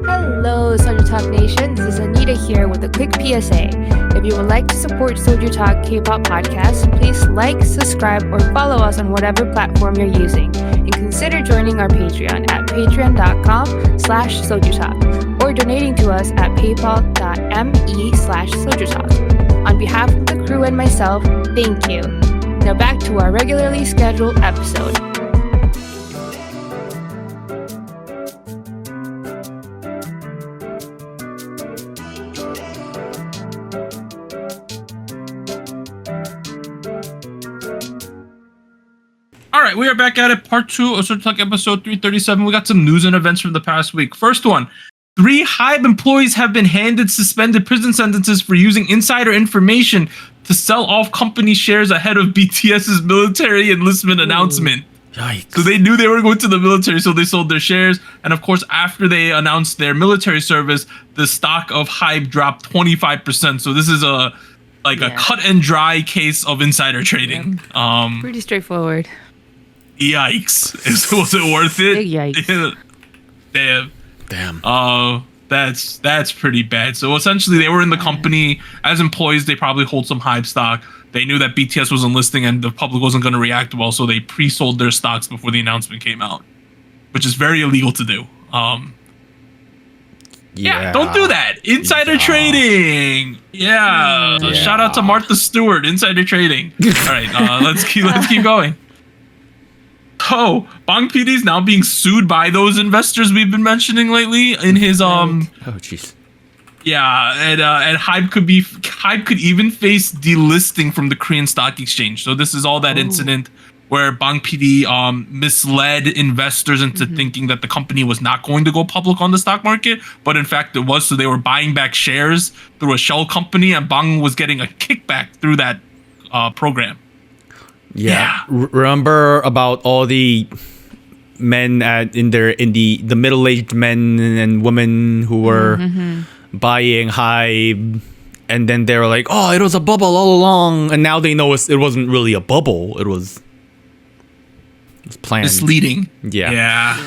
Hello, SojuTalk Nation. This is Anita here with a quick PSA. If you would like to support SojuTalk Kpop Podcast, please like, subscribe, or follow us on whatever platform you're using. And consider joining our Patreon at patreon.com/SojuTalk or donating to us at paypal.me/SojuTalk. On behalf of the crew and myself, thank you. Now back to our regularly scheduled episode. All right, we are back at it. Part 2 of SojuTalk episode 337. We got some news and events from the past week. First one, 3 HYBE employees have been handed suspended prison sentences for using insider information to sell off company shares ahead of BTS's military enlistment announcement. Yikes. So they knew they were going to the military, so they sold their shares. And of course, after they announced their military service, the stock of HYBE dropped 25%. So this is a cut and dry case of insider trading. Pretty straightforward. Yikes. Was it worth it? Big yikes. Damn. Oh, that's pretty bad. So essentially they were in the company as employees. They probably hold some HYBE stock. They knew that BTS was enlisting and the public wasn't going to react well, so they pre-sold their stocks before the announcement came out, which is very illegal to do. Yeah, don't do that. Insider trading. Yeah. So shout out to Martha Stewart, insider trading. All right, let's keep going. Oh, Bang PD is now being sued by those investors we've been mentioning lately in his Oh jeez. Yeah, and HYBE could even face delisting from the Korean Stock Exchange. So this is all that incident where Bang PD misled investors into thinking that the company was not going to go public on the stock market, but in fact it was. So they were buying back shares through a shell company, and Bang was getting a kickback through that program. Yeah. Remember about all the men in the middle-aged men and women who were buying HYBE, and then they were like, "Oh, it was a bubble all along," and now they know it wasn't really a bubble. It was planned. Misleading. Yeah.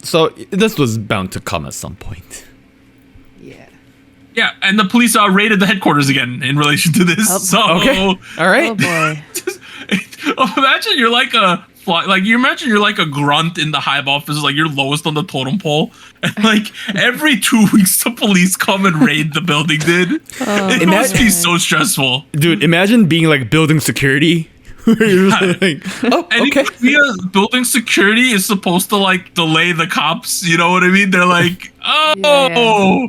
So this was bound to come at some point. Yeah, and the police raided the headquarters again in relation to this. Okay. All right. Oh boy. Imagine you're like imagine you're like a grunt in the HYBE office, like you're lowest on the totem pole, and like every 2 weeks the police come and raid the building, dude. It must be so stressful. Dude, imagine being like building security. You're like, oh, and okay. Building security is supposed to like delay the cops, you know what I mean? They're like, oh,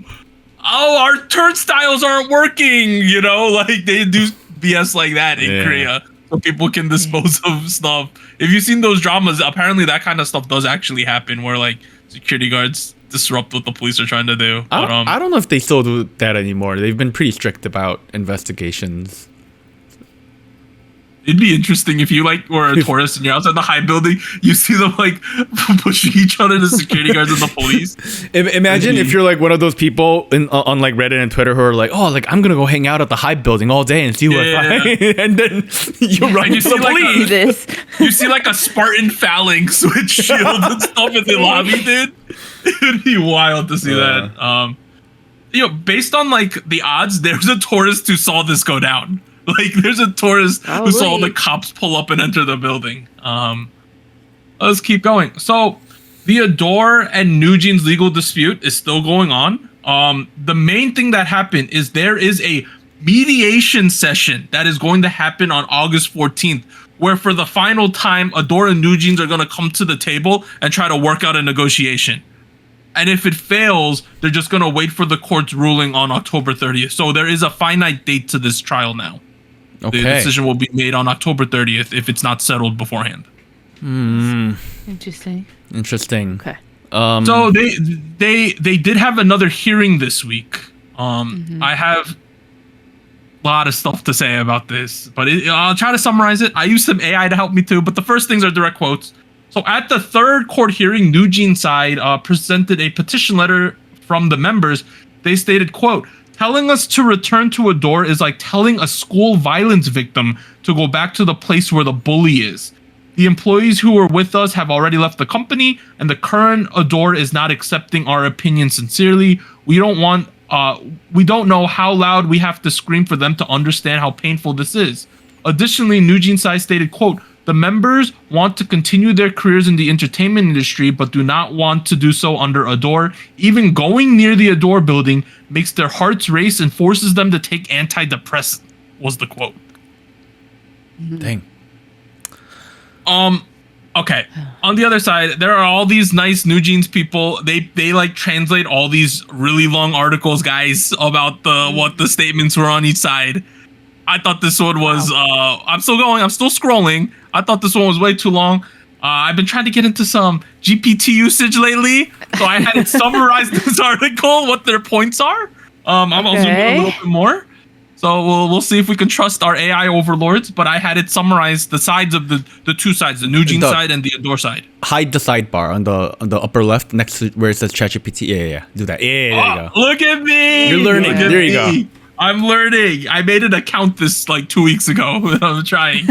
our turnstiles aren't working, you know, like they do BS like that in Korea. So people can dispose of stuff. If you've seen those dramas, apparently that kind of stuff does actually happen, where like security guards disrupt what the police are trying to do. I don't know if they still do that anymore. They've been pretty strict about investigations. It'd be interesting if you like were a tourist and you're outside the HYBE building, you see them like pushing each other, the security guards and the police. Imagine if you're like one of those people on like Reddit and Twitter who are like, oh, like I'm gonna go hang out at the HYBE building all day and see what and then you run into the police. You see like a Spartan phalanx with shield and stuff in the lobby, dude. It'd be wild to see that. Based on like the odds, there's a tourist who saw this go down. Like, there's a tourist who saw the cops pull up and enter the building. Let's keep going. So, the Adore and NewJeans legal dispute is still going on. The main thing that happened is there is a mediation session that is going to happen on August 14th where for the final time, Adore and New Jeans are going to come to the table and try to work out a negotiation. And if it fails, they're just going to wait for the court's ruling on October 30th. So there is a finite date to this trial now. Okay. The decision will be made on October 30th if it's not settled beforehand. Interesting. Okay. So they did have another hearing this week. I have a lot of stuff to say about this, but I'll try to summarize it. I used some AI to help me too, but the first things are direct quotes. So at the third court hearing, New Jeans side presented a petition letter from the members. They stated, quote, "Telling us to return to Adore is like telling a school violence victim to go back to the place where the bully is. The employees who were with us have already left the company, and the current Adore is not accepting our opinion sincerely. We don't know how loud we have to scream for them to understand how painful this is." Additionally, New Jeans side stated, quote, "The members want to continue their careers in the entertainment industry, but do not want to do so under Adore. Even going near the Adore building makes their hearts race and forces them to take antidepressants," was the quote. Dang. Okay. On the other side, there are all these nice New Jeans people. They like translate all these really long articles, guys, about what the statements were on each side. I thought this one was I'm still going, I'm still scrolling. I thought this one was way too long. I've been trying to get into some GPT usage lately, so I had it summarize this article, what their points are. I'm also doing a little bit more. So we'll see if we can trust our AI overlords, but I had it summarize the sides of the two sides, the New Jeans side and the Adore side. Hide the sidebar on the upper left next to where it says ChatGPT. Yeah. Do that. Yeah, there you go. Look at me. You're learning. There you go. I'm learning. I made an account this like 2 weeks ago. I'm trying.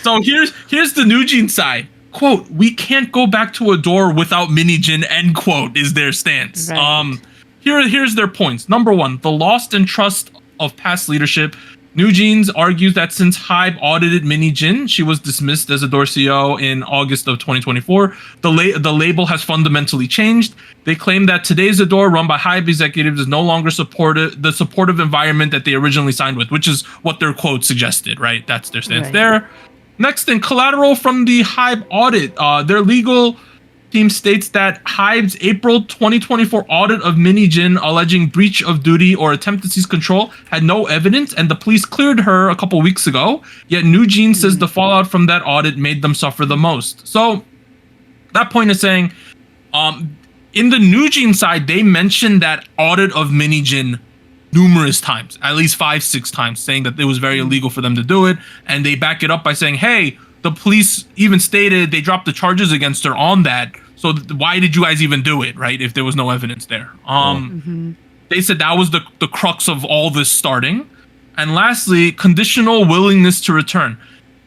So here's the New Jeans side. Quote, "We can't go back to Adore without Mini Jin," end quote, is their stance. Right. Here's their points. Number one, the lost in trust of past leadership. New Jeans argues that since Hybe audited Mini Jin, she was dismissed as Adore CEO in August of 2024. The label has fundamentally changed. They claim that today's Adore, run by Hybe executives, is no longer the supportive environment that they originally signed with, which is what their quote suggested, right? That's their stance there. Next thing, collateral from the Hybe audit. Their legal team states that Hybe's April 2024 audit of Mini Jin alleging breach of duty or attempt to seize control had no evidence, and the police cleared her a couple weeks ago. Yet New Jeans says the fallout from that audit made them suffer the most. So that point is saying, in the New Jeans side, they mentioned that audit of Mini Jin numerous times, at least 5-6 times, saying that it was very illegal for them to do it, and they back it up by saying, hey, the police even stated they dropped the charges against her on that. So why did you guys even do it, right? If there was no evidence there. They said that was the crux of all this starting. And lastly, conditional willingness to return.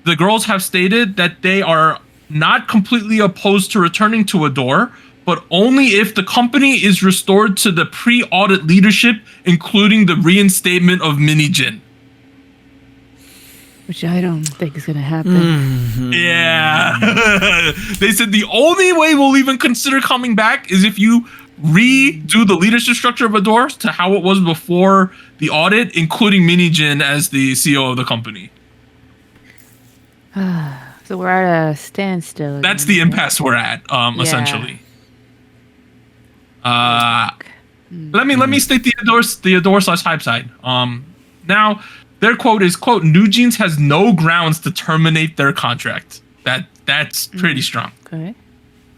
The girls have stated that they are not completely opposed to returning to Adore, but only if the company is restored to the pre-audit leadership, including the reinstatement of Mini Jin. Which I don't think is going to happen. Yeah. They said the only way we'll even consider coming back is if you redo the leadership structure of Adore to how it was before the audit, including Mini Jin as the CEO of the company. So we're at a standstill. That's the impasse we're at, essentially. Let me state the Adore / Hybe side. Now, their quote is, quote, New Jeans has no grounds to terminate their contract. That's pretty strong. Okay.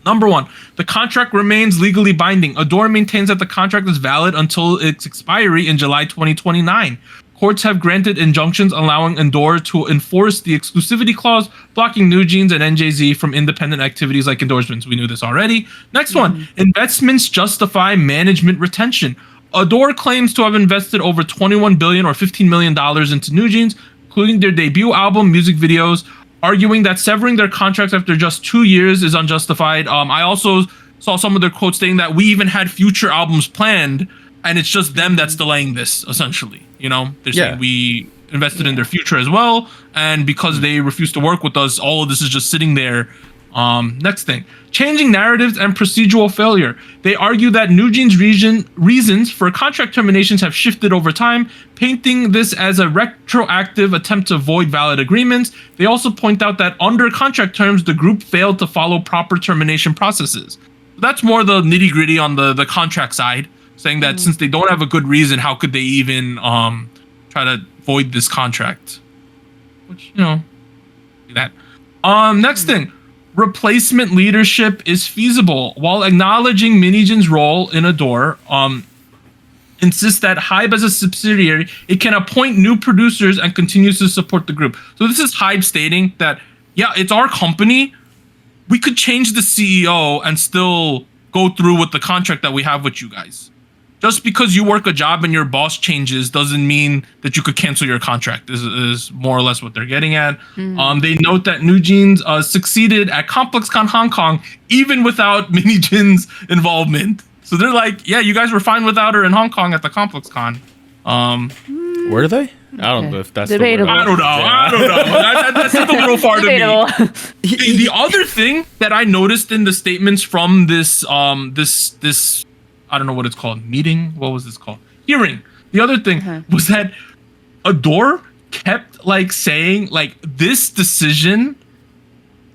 Number one, the contract remains legally binding. Adore maintains that the contract is valid until its expiry in July 2029. Courts have granted injunctions allowing Adore to enforce the exclusivity clause, blocking New Jeans and NJZ from independent activities like endorsements. We knew this already. Next one, investments justify management retention. Adore claims to have invested over $21 billion or $15 million into New Jeans, including their debut album, music videos, arguing that severing their contracts after just 2 years is unjustified. I also saw some of their quotes stating that we even had future albums planned, and it's just them that's delaying this, essentially. You know, they're saying we invested in their future as well, and because they refuse to work with us, all of this is just sitting there Next thing, changing narratives and procedural failure. They argue that NewJeans' reasons for contract terminations have shifted over time, painting this as a retroactive attempt to void valid agreements. They also point out that under contract terms, the group failed to follow proper termination processes. That's more the nitty gritty on the contract side, saying that since they don't have a good reason, how could they even try to void this contract? Which, that. Next thing. Replacement leadership is feasible while acknowledging Minijin's role in Adore. Insists that Hybe as a subsidiary, it can appoint new producers and continues to support the group. So this is Hybe stating that, yeah, it's our company. We could change the CEO and still go through with the contract that we have with you guys. Just because you work a job and your boss changes doesn't mean that you could cancel your contract, is more or less what they're getting at. They note that NewJeans succeeded at ComplexCon Hong Kong even without Minijin's involvement. So they're like, yeah, you guys were fine without her in Hong Kong at the ComplexCon. Were they? I don't know if that's debatable. I don't know. That's a little far to me. The other thing that I noticed in the statements from this this I don't know what it's called, meeting, what was this called? Hearing. The other thing was that Adore kept like saying like this decision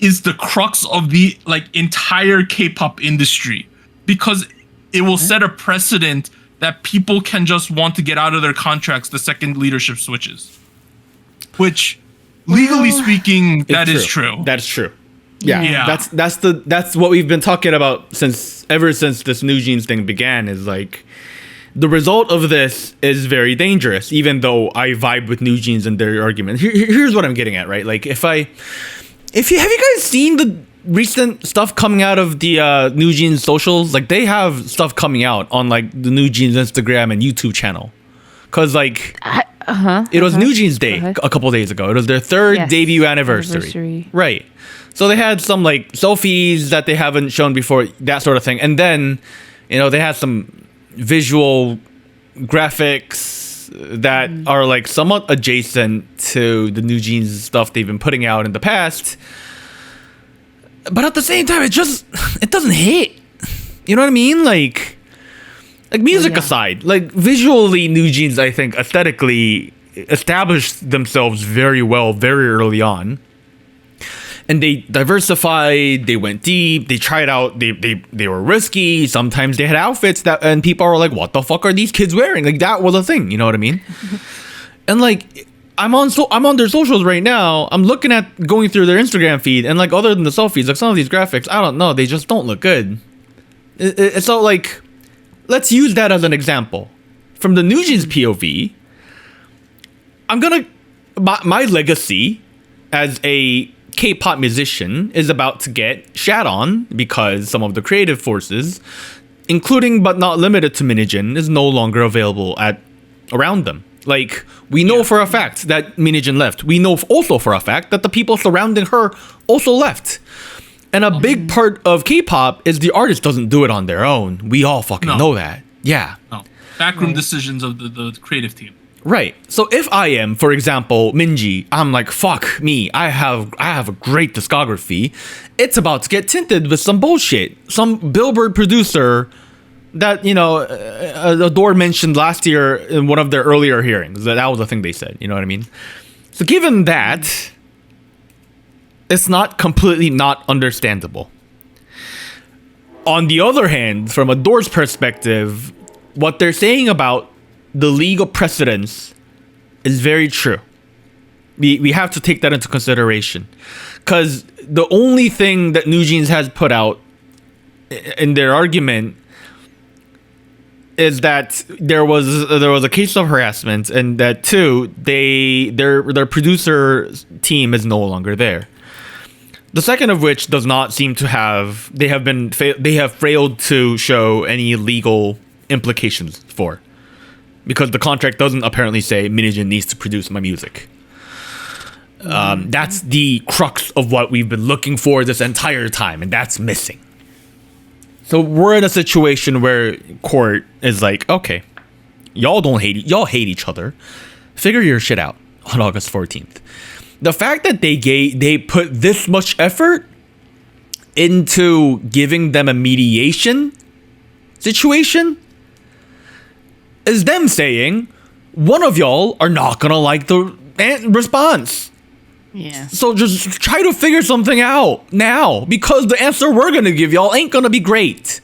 is the crux of the like entire K-pop industry because it will set a precedent that people can just want to get out of their contracts the second leadership switches. Which legally speaking, that is true. That's true. Yeah. That's what we've been talking about ever since this NewJeans thing began, is like the result of this is very dangerous, even though I vibe with NewJeans and their argument. Here's what I'm getting at, right? Like have you guys seen the recent stuff coming out of the NewJeans socials? Like they have stuff coming out on like the NewJeans Instagram and YouTube channel. Cause like it was NewJeans Day a couple days ago. It was their third debut anniversary. Right. So they had some like selfies that they haven't shown before, that sort of thing. And then, they had some visual graphics that are like somewhat adjacent to the NewJeans stuff they've been putting out in the past. But at the same time, it doesn't hit. You know what I mean? Like music aside, like visually, NewJeans, I think aesthetically established themselves very well very early on. And they diversified, they went deep, they tried out, they were risky. Sometimes they had outfits and people are like, what the fuck are these kids wearing? Like that was a thing, you know what I mean? And like, I'm on their socials right now. I'm looking at going through their Instagram feed, and like other than the selfies, like some of these graphics, I don't know, they just don't look good. So like, let's use that as an example. From the NewJeans POV, my legacy as a K-pop musician is about to get shat on because some of the creative forces, including but not limited to Minijin, is no longer available around them. Like, we know for a fact that Minijin left. We know also for a fact that the people surrounding her also left. And a big part of K-pop is the artist doesn't do it on their own. We all fucking know that. Yeah. No. Backroom decisions of the creative team. Right. So if I am, for example, Minji, I'm like, fuck me. I have a great discography. It's about to get tinted with some bullshit. Some Billboard producer that, Adore mentioned last year in one of their earlier hearings. That was the thing they said. You know what I mean? So given that, it's not completely not understandable. On the other hand, from Adore's perspective, what they're saying about the legal precedence is very true. We have to take that into consideration, because the only thing that NewJeans has put out in their argument is that there was a case of harassment, and that too their producer team is no longer there. The second of which does not seem to have they have failed to show any legal implications for. Because the contract doesn't apparently say Minijin needs to produce my music. That's the crux of what we've been looking for this entire time, and that's missing. So we're in a situation where court is like, okay, y'all hate each other. Figure your shit out on August 14th. The fact that they put this much effort into giving them a mediation situation is them saying one of y'all are not gonna like the response. Yeah. So just try to figure something out now, because the answer we're gonna give y'all ain't gonna be great.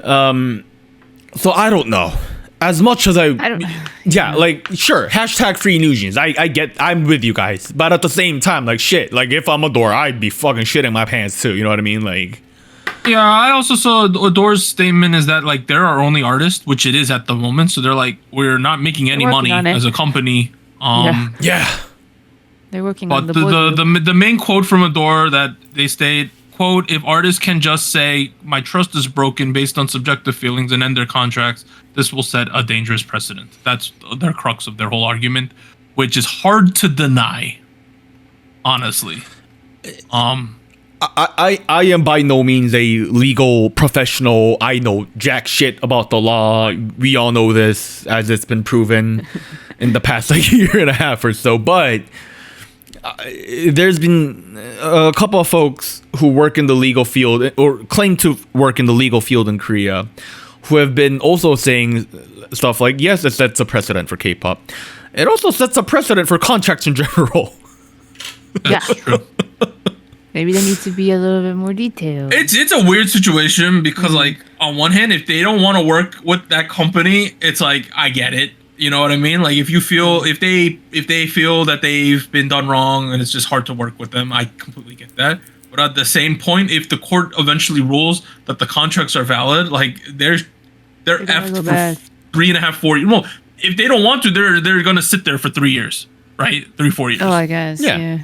So I don't know. As much as I don't. yeah, like, sure, hashtag free Nugents. I'm with you guys. But at the same time, like, shit, like, if I'm Adore, I'd be fucking shitting my pants too. You know what I mean? Like, Yeah, I also saw Adore's statement is that, like, they're our only artist, which it is at the moment. So they're like, we're not making any working money on it. as a company. yeah. They're working But on the board. the main quote from Adore that they state, quote, if artists can just say, my trust is broken based on subjective feelings and end their contracts, this will set a dangerous precedent. That's their crux of their whole argument, which is hard to deny, honestly. I am by no means a legal professional. I know jack shit about the law. We all know this, as it's been proven in the past like year and a half or so. But there's been a couple of folks who work in the legal field or claim to work in the legal field in Korea who have been also saying stuff like, yes, it sets a precedent for K-pop. It also sets a precedent for contracts in general. That's true. Maybe there needs to be a little bit more detail. It's a weird situation because, like, on one hand, if they don't want to work with that company, it's like, I get it. You know what I mean? Like, if they feel that they've been done wrong and it's just hard to work with them, I completely get that. But at the same point, if the court eventually rules that the contracts are valid, like, they're effed for 3.5, 4 years. Well, if they don't want to, they're gonna sit there for 3 years, right? 3-4 years. Oh, I guess. Yeah.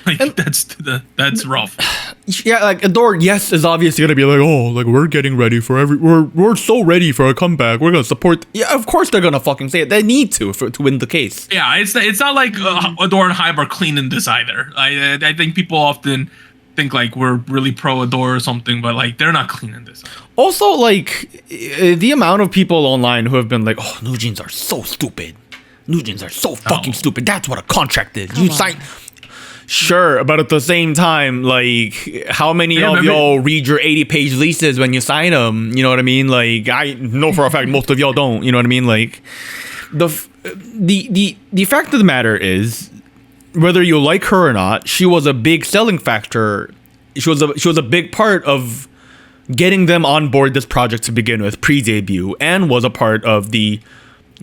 Like, that's rough. Yeah, like, Adore, yes, is obviously gonna be like, oh, like, we're getting ready for we're so ready for a comeback. We're gonna support. Yeah, of course they're gonna fucking say it. They need to win the case. Yeah, it's not like Adore and Hybe are cleaning this either. I think people often think like we're really pro Adore or something, but like they're not cleaning this up. Also, like, the amount of people online who have been like, oh, Nugents are so stupid. Nugents are so fucking stupid. That's what a contract is. You sign. Sure, but at the same time, like, how many of y'all read your 80-page leases when you sign them? You know what I mean? Like, I know for a fact most of y'all don't. You know what I mean? Like, the fact of the matter is, whether you like her or not, she was a big selling factor. She was a big part of getting them on board this project to begin with, pre-debut, and was a part of the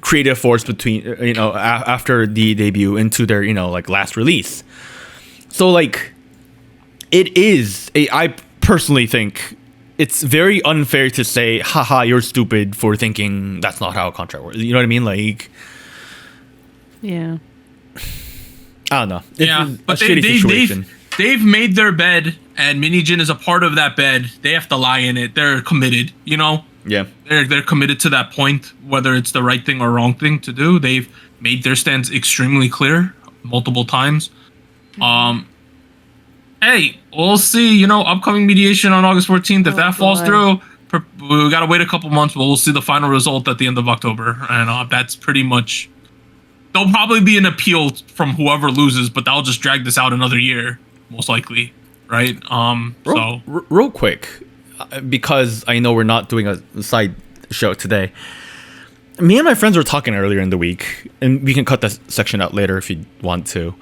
creative force between, after the debut into their, like, last release. So, like, I personally think it's very unfair to say, haha, you're stupid for thinking that's not how a contract works. You know what I mean? Like, yeah. I don't know. But they've made their bed, and Minijin is a part of that bed. They have to lie in it. They're committed, Yeah. They're committed to that point, whether it's the right thing or wrong thing to do. They've made their stance extremely clear multiple times. Hey, we'll see, upcoming mediation on August 14th. If that falls through, we gotta wait a couple months, but we'll see the final result at the end of October. And that's pretty much, there'll probably be an appeal from whoever loses, but that'll just drag this out another year, most likely, right? Real quick, because I know we're not doing a side show today. Me and my friends were talking earlier in the week, and we can cut that section out later if you want to.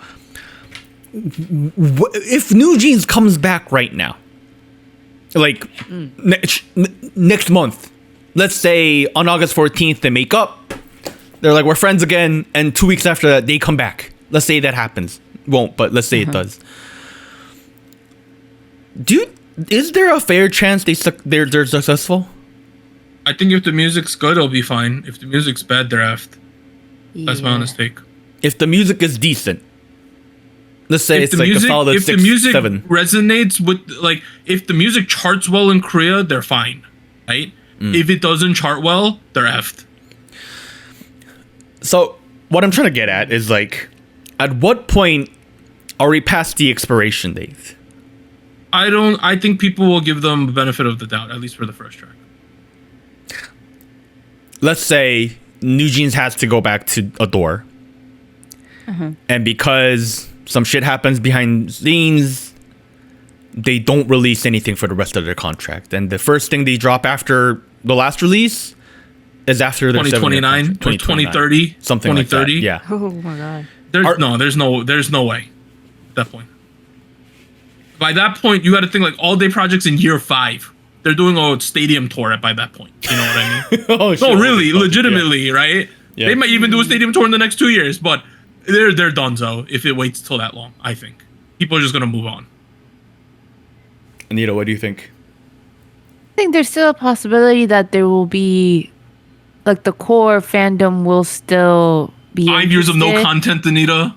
If Nugents comes back right now, like next month, let's say on August 14th they make up, they're like, we're friends again, and 2 weeks after that they come back. Let's say that happens. Won't, but let's say it does. Is there a fair chance they're successful? I think if the music's good, it'll be fine. If the music's bad, they're effed. That's my honest take. If the music is decent, let's say if it's like a solid 6, 7. If the music resonates with, like, if the music charts well in Korea, they're fine, right? If it doesn't chart well, they're effed. So what I'm trying to get at is, like, at what point are we past the expiration date? I think people will give them the benefit of the doubt, at least for the first track. Let's say Nugents has to go back to Adore. And because some shit happens behind the scenes, they don't release anything for the rest of their contract. And the first thing they drop after the last release is after their 2029 or 2030, something 2030. like that. Yeah. Oh my god. There's no way at that point. By that point, you got to think like all day projects in year 5. They're doing a stadium tour by that point. You know what I mean? Oh, no, really, legitimately, right? Yeah. They might even do a stadium tour in the next 2 years, but they're donezo if it waits till that long. I think people are just gonna move on. Anita, what do you think? I think there's still a possibility that there will be, like, the core fandom will still be 5 years of no interested. content, Anita.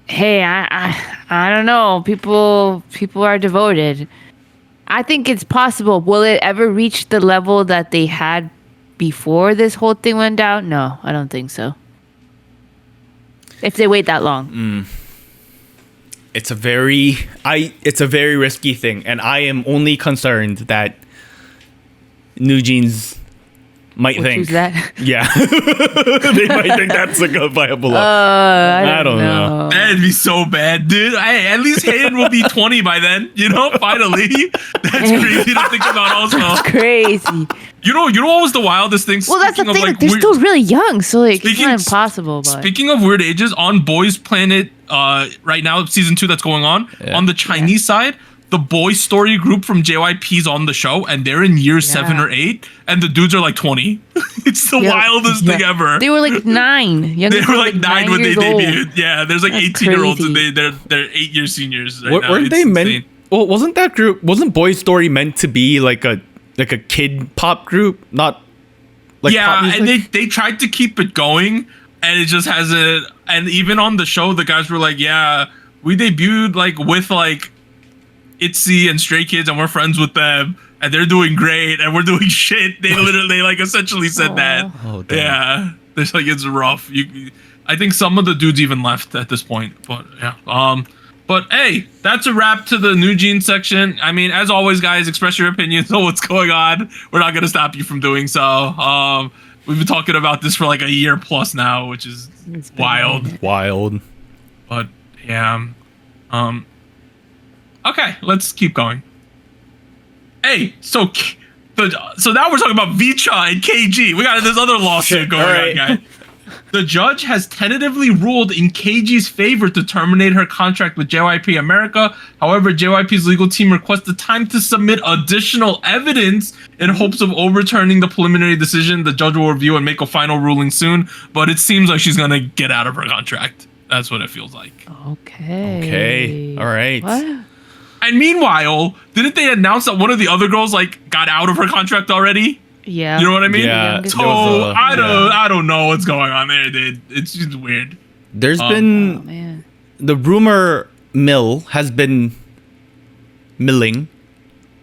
Hey, I don't know. People are devoted. I think it's possible. Will it ever reach the level that they had before this whole thing went down? No, I don't think so. If they wait that long. It's a very risky thing, and I am only concerned that New Jeans might We'll think choose that. Yeah. They might think that's like a viable I don't know. That'd be so bad, dude. Hey, at least Hayden will be 20 by then. You know, finally. That's crazy to think about also. Crazy. You know what was the wildest thing? Well, that's the Speaking thing. of, Like, they're weird- still really young, so like it's Speaking- not impossible. But Speaking of weird ages, on Boyz Planet, right now, season 2 that's going on, on the Chinese side, the Boy Story group from JYP's on the show, and they're in year 7 or 8, and the dudes are like 20. It's the wildest thing ever. They were like 9. They were like 9 when they years old. debuted. Yeah, there's like That's 18-year-olds, and crazy. they're 8-year seniors right now. Weren't It's they meant? insane. Well, wasn't Boy Story meant to be like a kid pop group, not like pop Yeah, music? and they tried to keep it going, and it just hasn't. And even on the show, the guys were like, "Yeah, we debuted like with like ITZY and Stray Kids, and we're friends with them, and they're doing great, and we're doing shit." They literally like essentially said that. Oh, damn. Yeah, there's like it's rough. I think some of the dudes even left at this point, but yeah. But hey, that's a wrap to the New Jeans section. I mean, as always, guys, express your opinions on what's going on. We're not gonna stop you from doing so. We've been talking about this for like a year plus now, which is It's been wild. Wild. But yeah. Okay, let's keep going. Hey, so now we're talking about Vicha and KG. We got this other lawsuit going Alright. on, guys. The judge has tentatively ruled in KG's favor to terminate her contract with JYP America. However, JYP's legal team requested time to submit additional evidence in hopes of overturning the preliminary decision. The judge will review and make a final ruling soon, but it seems like she's going to get out of her contract. That's what it feels like. Okay. All right. What? And meanwhile, didn't they announce that one of the other girls like got out of her contract already? Yeah. You know what I mean? Yeah. So there was a- I don't know what's going on there, dude. It's just weird. There's Oh been man. the rumor mill has been milling.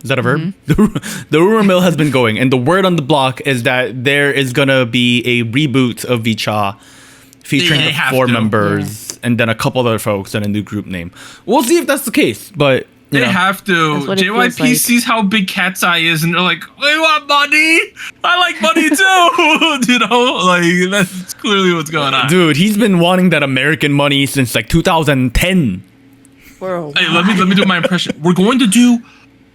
Is that a verb? The rumor mill has been going, and the word on the block is that there is gonna be a reboot of Vicha featuring They the have 4 to. members and then a couple other folks and a new group name. We'll see if that's the case, but you They know. have to. That's what it feels JYP like. sees how big Cat's Eye is, and they're like, "We want money. I like money too." You know, like that's clearly what's going on. Dude, he's been wanting that American money since like 2010. Hey, let me do my impression. We're going to do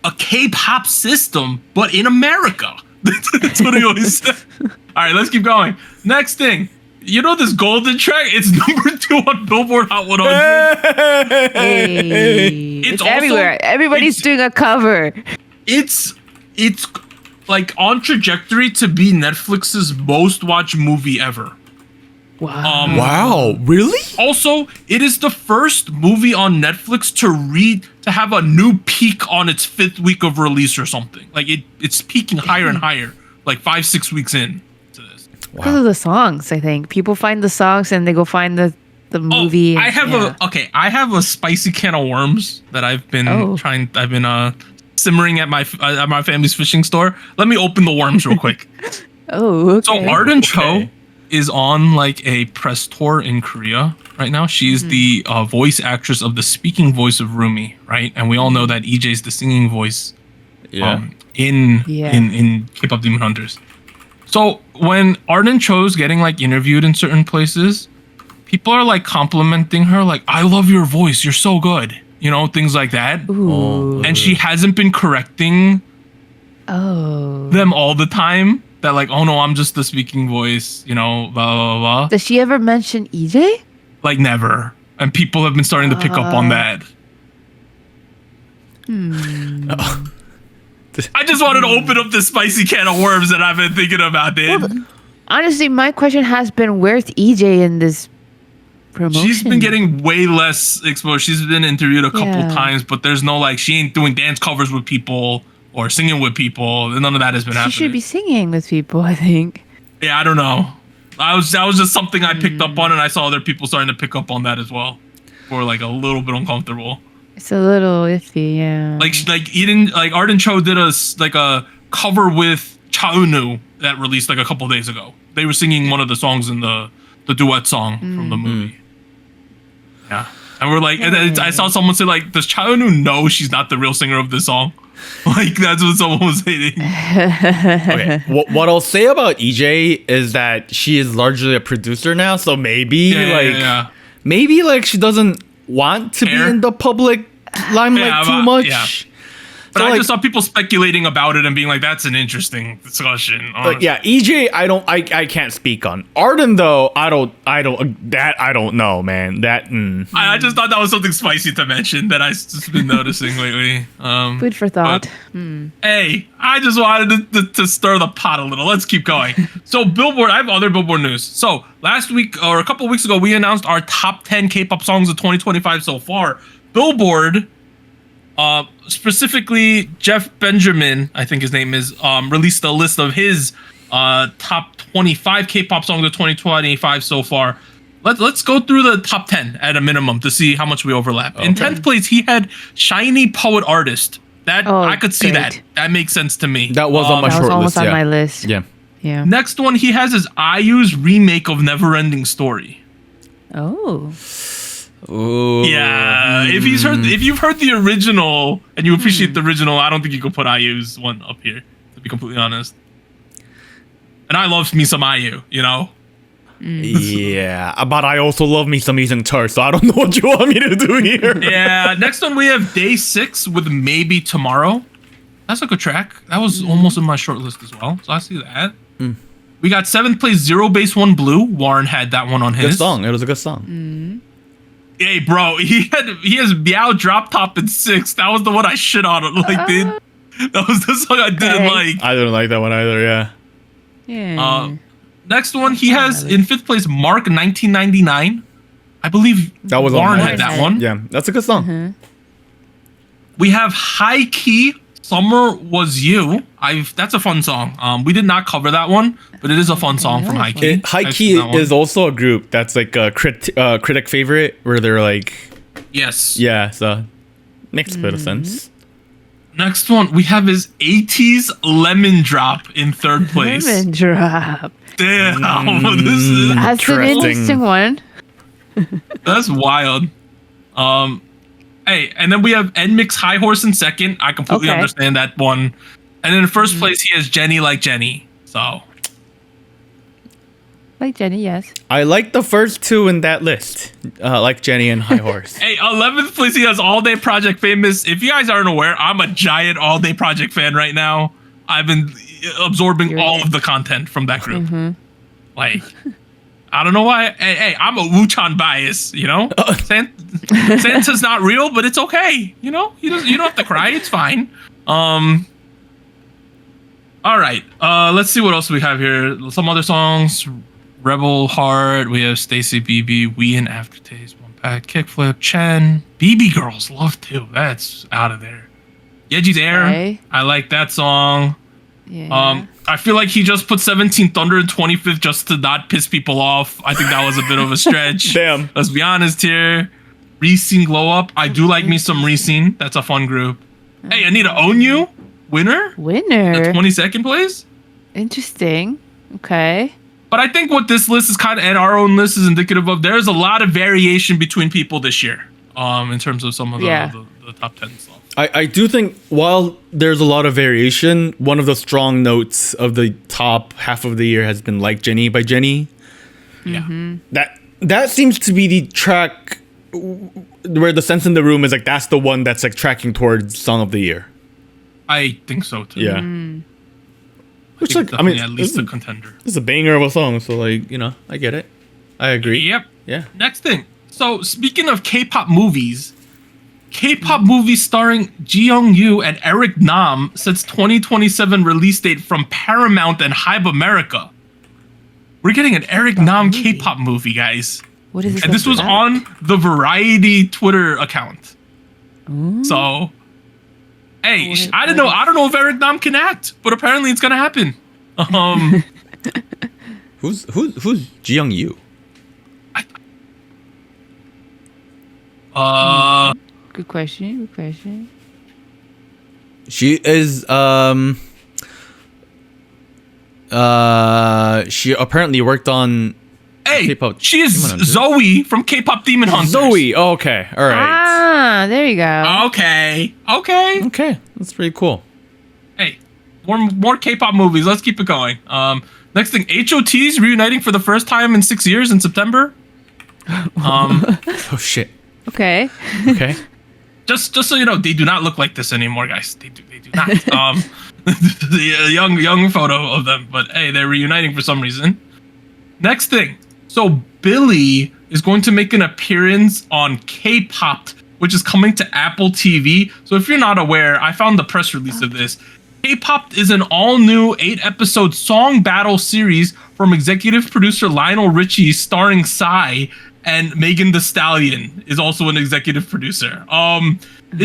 a K-pop system, but in America. That's what he always said. All right, let's keep going. Next thing. You know this golden track? It's number 2 on Billboard Hot 100. Hey. It's It's also- everywhere. Everybody's it's- doing a cover. It's like on trajectory to be Netflix's most watched movie ever. Wow. Wow, really? Also, it is the first movie on Netflix to have a new peak on its 5th week of release or something. Like it's peaking higher and higher, like 5-6 weeks in to this. Because of the songs, I think. People find the songs and they go find the movie. I have I have a spicy can of worms that I've been simmering at my family's fishing store. Let me open the worms real quick. Oh, okay. So Arden Cho is on like a press tour in Korea right now. She's the voice actress of the speaking voice of Rumi, right? And we all know that EJ's the singing voice in K-pop Demon Hunters. So when Arden Cho's getting like interviewed in certain places, people are like complimenting her, like, "I love your voice. You're so good." things like that. Ooh. And she hasn't been correcting Oh. them all the time. That like, oh no, I'm just the speaking voice, blah, blah, blah. Does she ever mention EJ? Like never. And people have been starting to pick up on that. I just wanted to open up this spicy can of worms that I've been thinking about, dude. Honestly, my question has been, where's EJ in this promotion? She's been getting way less exposed. She's been interviewed a couple times, but there's no like, she ain't doing dance covers with people or singing with people. None of that has been happening. She should be singing with people, I think. Yeah, I don't know. That was just something I picked up on, and I saw other people starting to pick up on that as well. Or like a little bit uncomfortable. It's a little iffy, yeah. Like Arden Cho did a cover with Chaunu that released like a couple days ago. They were singing one of the songs in the duet song from the movie. Yeah, and we're like, and then I saw someone say like, does Chaunu know she's not the real singer of this song? Like that's what someone was saying. Okay, what I'll say about EJ is that she is largely a producer now, so maybe maybe like she doesn't want to be in the public limelight too much. Yeah. But so I just saw people speculating about it and being like, "That's an interesting discussion." But yeah, EJ, I can't speak on. Arden though, I don't know, man. I just thought that was something spicy to mention that I've just been noticing lately. Food for thought. Hey, I just wanted to stir the pot a little. Let's keep going. So Billboard, I have other Billboard news. So last week or a couple weeks ago, we announced our top 10 K-pop songs of 2025 so far. Billboard. Specifically, Jeff Benjamin, I think his name is, released a list of his top 25 K-pop songs of 2025 so far. Let's go through the top 10 at a minimum to see how much we overlap. Okay. In 10th place, he had Shiny Poet Artist. I could see that. That makes sense to me. That was on my short list. That was almost on my list. Yeah. Next one he has is IU's remake of Neverending Story. Oh. Ooh. Yeah, if you've heard the original and you appreciate the original, I don't think you could put IU's one up here, to be completely honest. And I love me some IU, Yeah, but I also love me some Ethan Tur, so I don't know what you want me to do here. Yeah, next one we have Day 6 with Maybe Tomorrow. That's a good track. That was almost in my short list as well, so I see that. We got 7th place Zero Base One Blue. Warren had that one on his. Good song. It was a good song. Hey, bro, he has Meow Drop Top in 6th. That was the one I shit on him, dude. That was the song I didn't like. I didn't like that one either, Yeah. Next one, he has in 5th place Mark 1999. I believe that was Warren had that one. Yeah, that's a good song. We have High Key Summer Was You. That's a fun song. We did not cover that one, but it is a fun song from High Key. High Key is also a group that's like a critic favorite, where they're like, yes, yeah, so makes a bit of sense. Next one we have is 80s Lemon Drop in 3rd place. Lemon Drop. Damn, this is That's an interesting one. That's wild. Hey, and then we have NMIX High Horse in 2nd. I completely understand that one. And then in 1st place, he has Jenny Like Jenny. So, like Jenny, yes. I like the first two in that list, like Jenny and High Horse. Hey, 11th place, he has All Day Project Famous. If you guys aren't aware, I'm a giant All Day Project fan right now. I've been absorbing all of the content from that group. Like, I don't know why. Hey, I'm a Wu-Chan bias, Santa's not real, but it's okay. You don't have to cry. It's fine. All right. Let's see what else we have here. Some other songs. Rebel Heart. We have Stacy BB. We and Aftertaste. One Pack. Kickflip. Chen. BB Girls. Love too. That's out of there. Yeji's Air. Okay. I like that song. Yeah. I feel like he just put 17 Thunder in 25th just to not piss people off. I think that was a bit of a stretch. Damn. Let's be honest here. Reeseen Glow Up. I do like me some Reeseen. That's a fun group. Hey, Anita Own You. Winner. The 22nd place. Interesting. Okay. But I think what this list is kind of, and our own list is indicative of, there's a lot of variation between people this year. In terms of some of the top 10 stuff. I do think while there's a lot of variation, one of the strong notes of the top half of the year has been Like Jenny by Jenny. Yeah. That seems to be the track where the sense in the room is like that's the one that's like tracking towards song of the year. I think so too. Yeah. Which like I mean, at least a contender. It's a banger of a song, so like I get it. I agree. Yep. Yeah. Next thing. So speaking of K-pop movies, K-pop movie starring Ji Young-yu and Eric Nam sets 2027 release date from Paramount and Hybe America. We're getting an Eric Nam K-pop movie, guys. What is this? And this was on the Variety Twitter account. So, hey, I don't know if Eric Nam can act, but apparently it's gonna happen. Who's Ji Young-yu? Good question. She is she apparently worked on K-pop she is Demon Hunter. Zoe from K-pop Demon Hunters. Zoe. Oh, okay. All right. Ah, there you go. Okay. Okay. That's pretty cool. Hey, more K-pop movies. Let's keep it going. Next thing, HOT's reuniting for the first time in 6 years in September. Oh shit. Okay. Okay. Just so you know, they do not look like this anymore, guys. They do not. The young photo of them, but hey, they're reuniting for some reason. Next thing, so Billy is going to make an appearance on K-pop, which is coming to Apple TV. So if you're not aware, I found the press release of this. K-pop is an all-new 8-episode song battle series from executive producer Lionel Richie, starring Psy, and Megan Thee Stallion is also an executive producer. In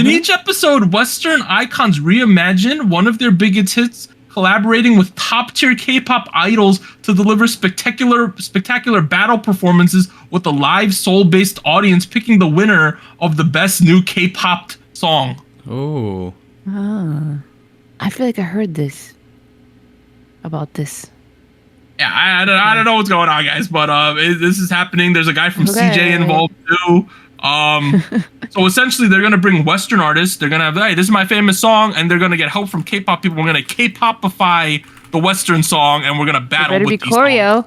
each episode, Western icons reimagine one of their biggest hits, collaborating with top-tier K-pop idols to deliver spectacular battle performances with a live soul-based audience picking the winner of the best new K-pop song. Oh. I feel like I heard this. About this. Yeah, I don't know what's going on, guys, but this is happening. There's a guy from CJ involved too. So essentially, they're gonna bring Western artists. They're gonna have, hey, this is my famous song, and they're gonna get help from K-pop people. We're gonna K-popify the Western song, and we're gonna battle. Better with be these choreo.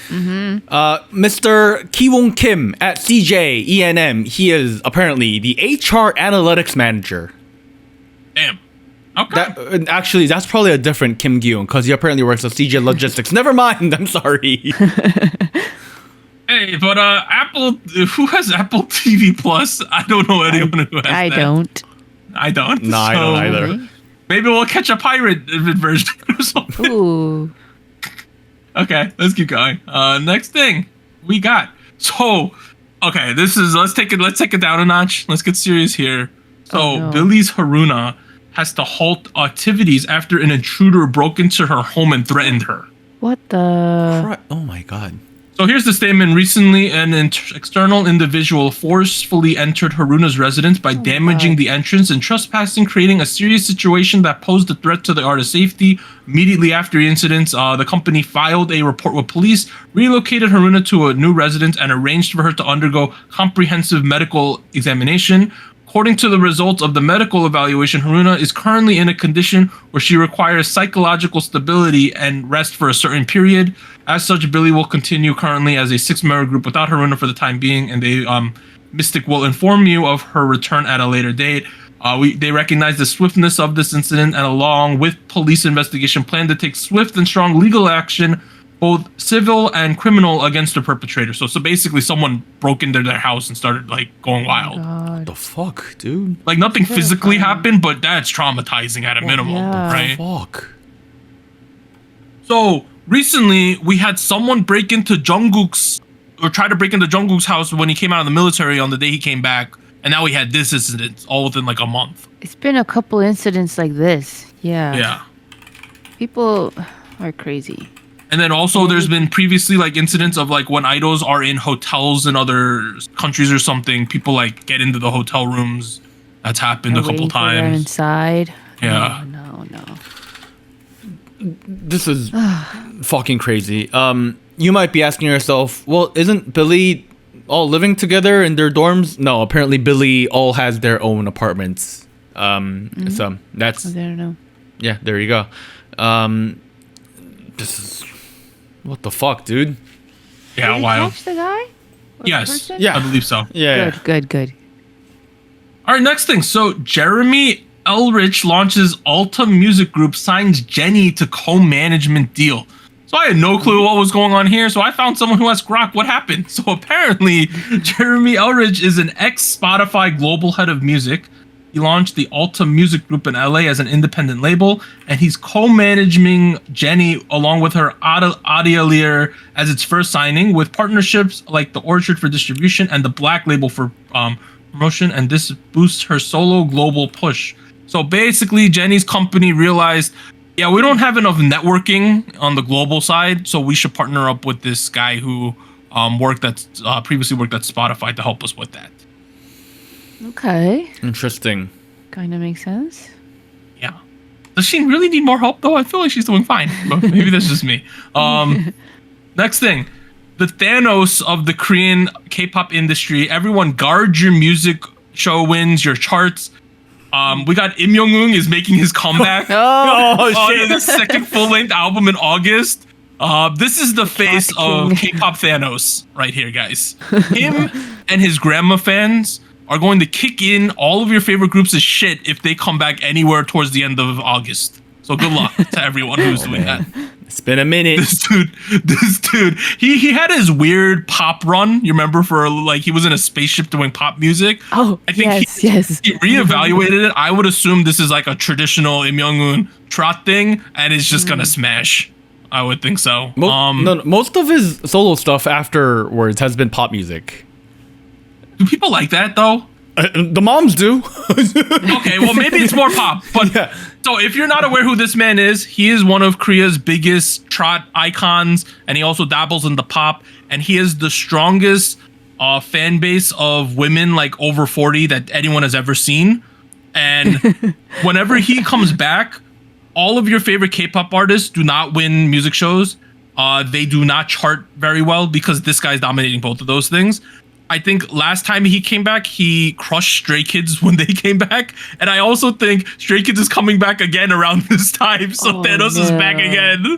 Mr. Kiwon Kim at CJ ENM. He is apparently the HR analytics manager. Damn. Okay. Actually, that's probably a different Kim Gyun because he apparently works at CJ Logistics. Never mind. I'm sorry. Hey, but Apple, who has Apple TV Plus? I don't know anyone who has that. I don't. I don't. No, I don't either. Maybe we'll catch a pirate version or something. Ooh. Okay, let's keep going. Next thing we got. So, okay, let's take it down a notch. Let's get serious here. So, Billy's Haruna has to halt activities after an intruder broke into her home and threatened her. What the? Oh my god. So here's the statement. Recently, an external individual forcefully entered Haruna's residence by damaging the entrance and trespassing, creating a serious situation that posed a threat to the artist's safety. Immediately after the incident, the company filed a report with police, relocated Haruna to a new residence, and arranged for her to undergo comprehensive medical examination. According to the results of the medical evaluation, Haruna is currently in a condition where she requires psychological stability and rest for a certain period. As such, Billy will continue currently as a 6-member group without Haruna for the time being, and Mystic will inform you of her return at a later date. They recognize the swiftness of this incident, and along with police investigation, plan to take swift and strong legal action, both civil and criminal, against the perpetrator. So basically, someone broke into their house and started like going wild. What the fuck, dude? Like nothing physically happened, but that's traumatizing at a minimum, right? Fuck. So recently, we had someone break into Jungkook's, or try to break into Jungkook's house when he came out of the military on the day he came back, and now we had this incident all within like a month. It's been a couple incidents like this. Yeah. Yeah. People are crazy. And then also there's been previously like incidents of like when idols are in hotels in other countries or something, people like get into the hotel rooms. That's happened a couple times. Inside. Yeah. No. This is fucking crazy. You might be asking yourself, well, isn't Billy all living together in their dorms? No, apparently Billy all has their own apartments. So that's, I don't know. Yeah, there you go. This is, what the fuck, dude? Yeah, Did he wild. catch the guy? Yes. person? Yeah. I believe so. Yeah. Good. All right, next thing. So Jeremy Elrich launches Alta Music Group, signs Jenny to co-management deal. So I had no clue what was going on here. So I found someone who asked Grok what happened. So apparently, Jeremy Elrich is an ex-Spotify global head of music. He launched the Alta Music Group in LA as an independent label, and he's co-managing Jenny along with her Adialier as its first signing, with partnerships like the Orchard for distribution and the Black Label for promotion, and this boosts her solo global push. So basically, Jenny's company realized, yeah, we don't have enough networking on the global side, so we should partner up with this guy who previously worked at Spotify to help us with that. Okay. Interesting. Kind of makes sense. Yeah. Does she really need more help though? I feel like she's doing fine. But maybe that's just me. Next thing. The Thanos of the Korean K-pop industry. Everyone guard your music show wins, your charts. We got Im Young-woon is making his comeback. Shit. His second full-length album in August. This is the face of K-pop Thanos right here, guys. Him and his grandma fans are going to kick in all of your favorite groups of shit if they come back anywhere towards the end of August. So good luck to everyone who's doing that. It's been a minute. This dude, he had his weird pop run. You remember, for like, he was in a spaceship doing pop music. Oh, I think yes. he reevaluated it. I would assume this is like a traditional Im Young-woon trot thing, and it's just gonna smash. I would think so. Most of his solo stuff afterwards has been pop music. Do people like that though? The moms do. Okay, well maybe it's more pop. But Yeah. So if you're not aware who this man is, he is one of Korea's biggest trot icons, and he also dabbles in the pop. And he is the strongest fan base of women like over 40 that anyone has ever seen. And whenever he comes back, all of your favorite K-pop artists do not win music shows. They do not chart very well because this guy's dominating both of those things. I think last time he came back, he crushed Stray Kids when they came back. And I also think Stray Kids is coming back again around this time. So Thanos is back again.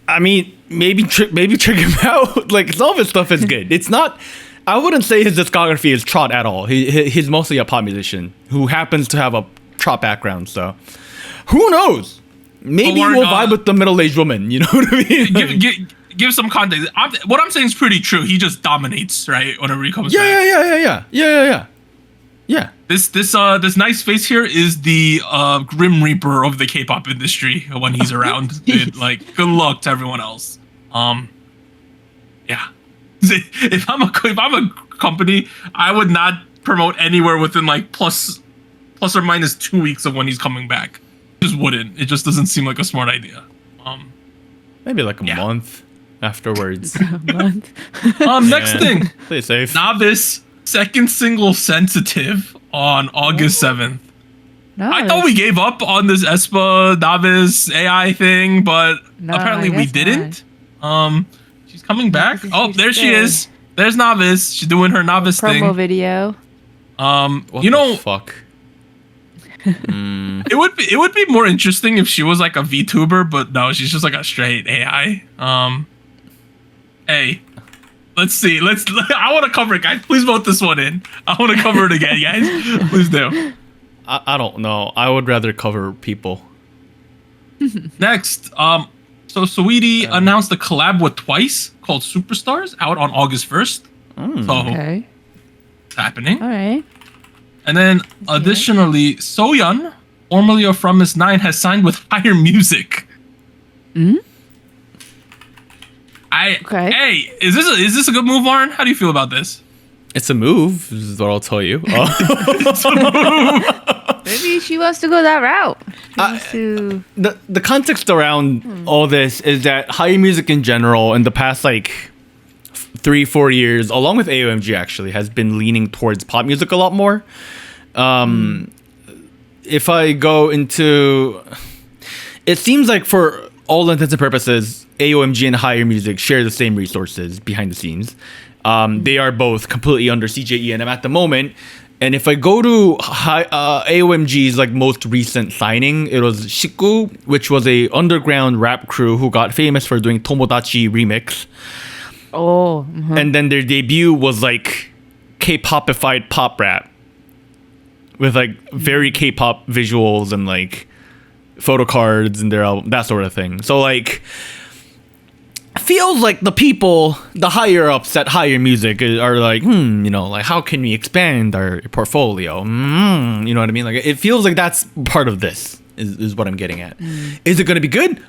I mean, maybe check him out. Like, some of his stuff is good. It's not. I wouldn't say his discography is trot at all. He's mostly a pop musician who happens to have a trot background. So, who knows? Maybe we'll vibe with the middle-aged woman. You know what I mean? Give some context. What I'm saying is pretty true. He just dominates, right? Whenever he comes back. Yeah. This nice face here is the Grim Reaper of the K-pop industry when he's around. Like, good luck to everyone else. Yeah. If I'm a company, I would not promote anywhere within like plus or minus 2 weeks of when he's coming back. Just wouldn't. It just doesn't seem like a smart idea. Maybe like a month afterwards. Next thing. Play it safe. Novice second single Sensitive on August 7th. Nice. I thought we gave up on this aespa Novice AI thing, but apparently we didn't. She's coming back. Oh, there she is. There's Novice. She's doing her Novice thing. Promo video. What the fuck? It would be more interesting if she was like a VTuber, but no, she's just like a straight AI. Hey, let's see. I want to cover it, guys. Please vote this one in. I want to cover it again, guys. Please do. I don't know. I would rather cover people. Next, so Saweetie announced a collab with Twice called Superstars out on August 1st. So it's happening. All right. And then additionally, Soyeon, formerly of From Miss 9, has signed with Higher Music. Hey, is this a good move, Lauren? How do you feel about this? It's a move, is what I'll tell you. Maybe she wants to go that route. The context around all this is that Higher Music in general, in the past like 3-4 years, along with AOMG actually, has been leaning towards pop music a lot more. If I go into, it seems like for all intents and purposes, AOMG and Higher Music share the same resources behind the scenes. They are both completely under CJ E&M at the moment, And if I go to AOMG's like most recent signing, it was Shiku, which was a underground rap crew who got famous for doing Tomodachi remix. Oh. And then their debut was like K-popified pop rap with like very K-pop visuals and like photo cards and their album, that sort of thing. So like feels like the people, the higher ups at Higher Music are like, you know, like how can we expand our portfolio? You know what I mean? Like it feels like that's part of this is what I'm getting at. Is it going to be good?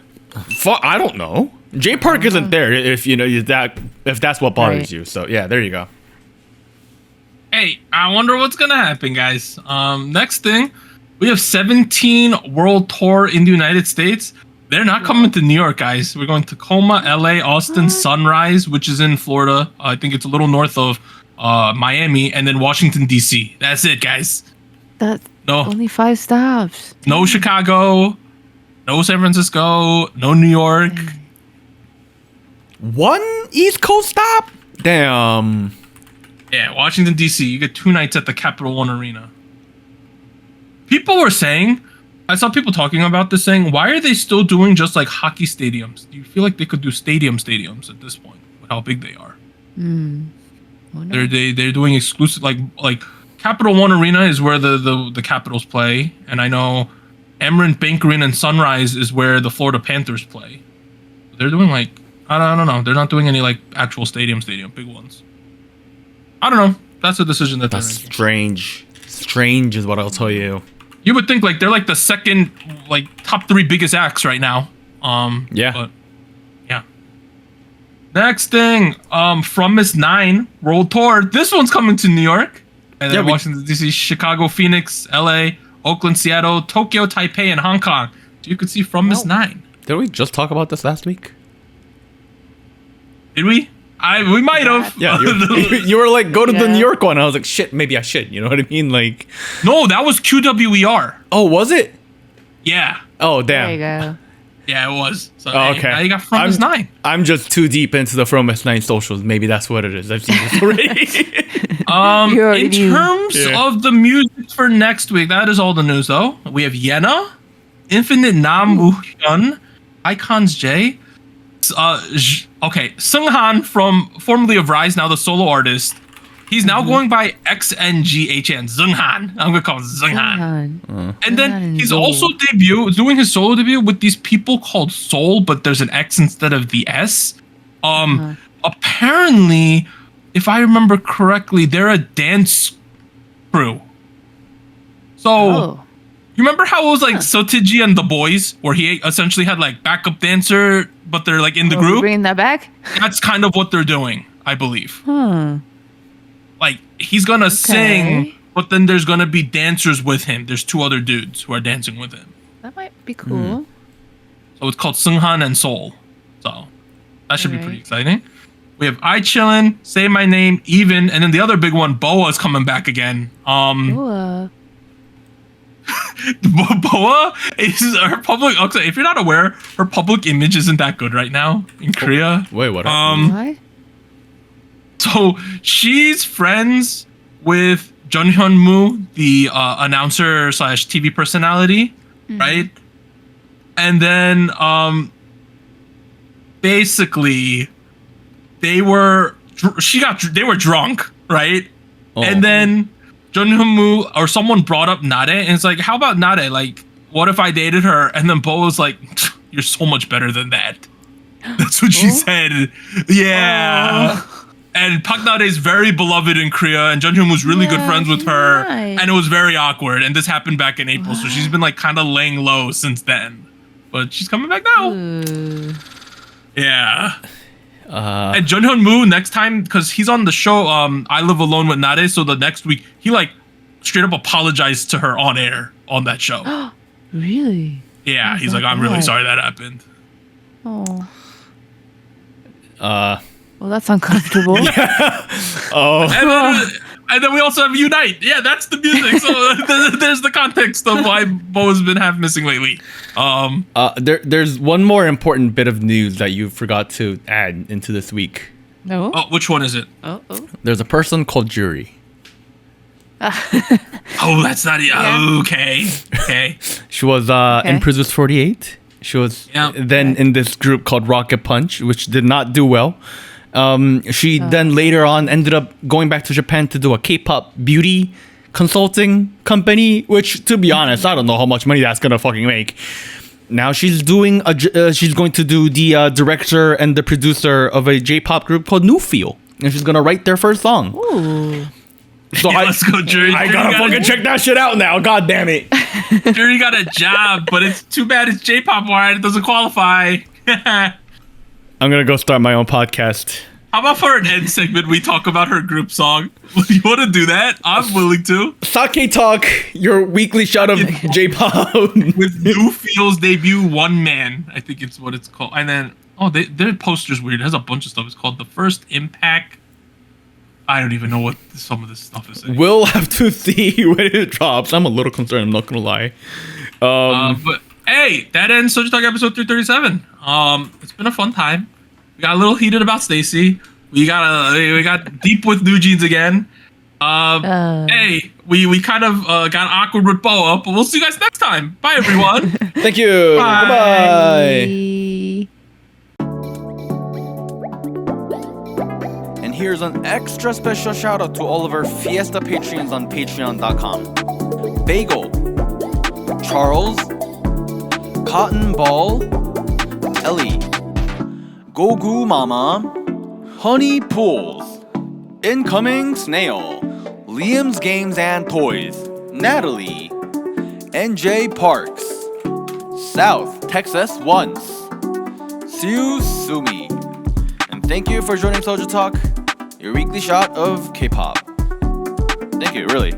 I don't know. J Park isn't there if you know if that's what bothers you. So yeah, there you go. Hey, I wonder what's gonna happen, guys. Next thing, we have 17 World Tour in the United States. They're not coming to New York, guys. We're going to Tacoma, LA, Austin, Sunrise, which is in Florida. I think it's a little north of Miami, and then Washington, D.C. That's it, guys. That's No. only 5 stops. No Chicago, no San Francisco, no New York. One East Coast stop? Damn. Yeah, Washington, D.C. You get 2 nights at the Capital One Arena. People were saying, I saw people talking about this saying, why are they still doing just like hockey stadiums? Do you feel like they could do stadiums at this point with how big they are? Oh, no. They're doing exclusive like Capital One Arena is where the Capitals play, and I know Amerant Bank Arena and Sunrise is where the Florida Panthers play. They're doing like I don't know. They're not doing any like actual stadium big ones. I don't know. That's a decision that That's they're making. strange. Strange is what I'll tell you. You would think like they're like the second like top 3 biggest acts right now. Yeah. But yeah. Next thing, From Miss 9 World Tour. This one's coming to New York, and then Washington D.C., Chicago, Phoenix, L.A., Oakland, Seattle, Tokyo, Taipei, and Hong Kong. So you could see From Miss 9. Did we just talk about this last week? Did we? We might have. Yeah, you were like, go to the New York one. I was like, shit, maybe I should. You know what I mean? Like, no, that was QWER. oh, was it? Yeah. Oh, There you damn. go. Yeah, it was. So, Oh, okay. Now you got From Miss 9. I'm just too deep into the From Miss 9 socials. Maybe that's what it is. I've seen this already. You already In knew. terms of the music for next week, that is all the news though. We have Yena, Infinite Nam Woo-hyun, Icons J, okay, Seunghan from formerly of Rise, now the solo artist. He's now going by XNGHN, Seunghan. I'm gonna call him Seunghan. And then Seunghan he's Seoul. also doing his solo debut with these people called Soul, but there's an X instead of the S. Apparently, if I remember correctly, they're a dance crew. So Oh. you remember how it was like Sotiji and the Boyz, where he essentially had like backup dancer, but they're like in the Are we group? bringing that back? That's kind of what they're doing, I believe. Hmm. Like he's gonna sing, but then there's gonna be dancers with him. There's 2 other dudes who are dancing with him. That might be cool. So it's called Seunghan and Soul. So that should be pretty Alright. exciting. We have I Chillin', Say My Name, Even, and then the other big one, Boa, is coming back again. Ooh, Boa is her public. Okay, if you're not aware, her public image isn't that good right now in Korea. Wait, what? what? So she's friends with Jun Hyun Moo, the announcer / TV personality, right? And then basically they were drunk, right? Oh. And then Jun Hyun Moo or someone brought up Nade, and it's like, how about Nade? Like, what if I dated her? And then Bo was like, you're so much better than that. That's what she said. Yeah. And Park Nade is very beloved in Korea, and Jun Hyun was really good Yeah, friends with she's her, nice. and it was very awkward. And this happened back in April, so she's been like kind of laying low since then. But she's coming back now. Ooh. Yeah. And Jun Hyun Moo next time, because he's on the show I Live Alone with Nade, so the next week he like straight up apologized to her on air on that show. Really? Yeah, he's my like, I'm really God. sorry that happened. Oh. Well, that's uncomfortable. And then we also have Unite. Yeah, that's the music. So there's the context of why Bo has been half missing lately. There's one more important bit of news that you forgot to add into this week. No. Oh, which one is it? Oh. There's a person called Jury. Oh, that's not Yeah. okay. She was in Prisoners 48. She was then in this group called Rocket Punch, which did not do well. She then later on ended up going back to Japan to do a K-pop beauty consulting company, which, to be honest, I don't know how much money that's gonna fucking make. Now she's doing she's going to do the director and the producer of a J-pop group called New Feel, and she's gonna write their first song. Ooh. So Let's go, Jury. I gotta fucking check that shit out now. God damn it. Jury got a job, but it's too bad it's J-pop wide. It doesn't qualify. I'm gonna go start my own podcast. How about for an end segment, we talk about her group song? You want to do that? I'm willing to. Sake Talk, your weekly shot of J-pop. With New Feel's debut, One Man, I think it's what it's called. And then, their poster's weird. It has a bunch of stuff. It's called The First Impact. I don't even know what some of this stuff is. We'll have to see when it drops. I'm a little concerned, I'm not gonna lie. But hey, that ends SojuTalk episode 337. It's been a fun time. We got a little heated about STAYC. We got deep with New Jeans again. Hey, we kind of got awkward with Boa, but we'll see you guys next time. Bye, everyone. Thank you. Bye. Goodbye. And here's an extra special shout out to all of our Fiesta Patreons on patreon.com. Bagel, Charles, Cotton Ball, Ellie, Gogu Mama, Honey Pools, Incoming Snail, Liam's Games and Toys, Natalie, NJ Parks, South Texas Once, Siu Sumi. And thank you for joining Soju Talk, your weekly shot of K-pop. Thank you, really.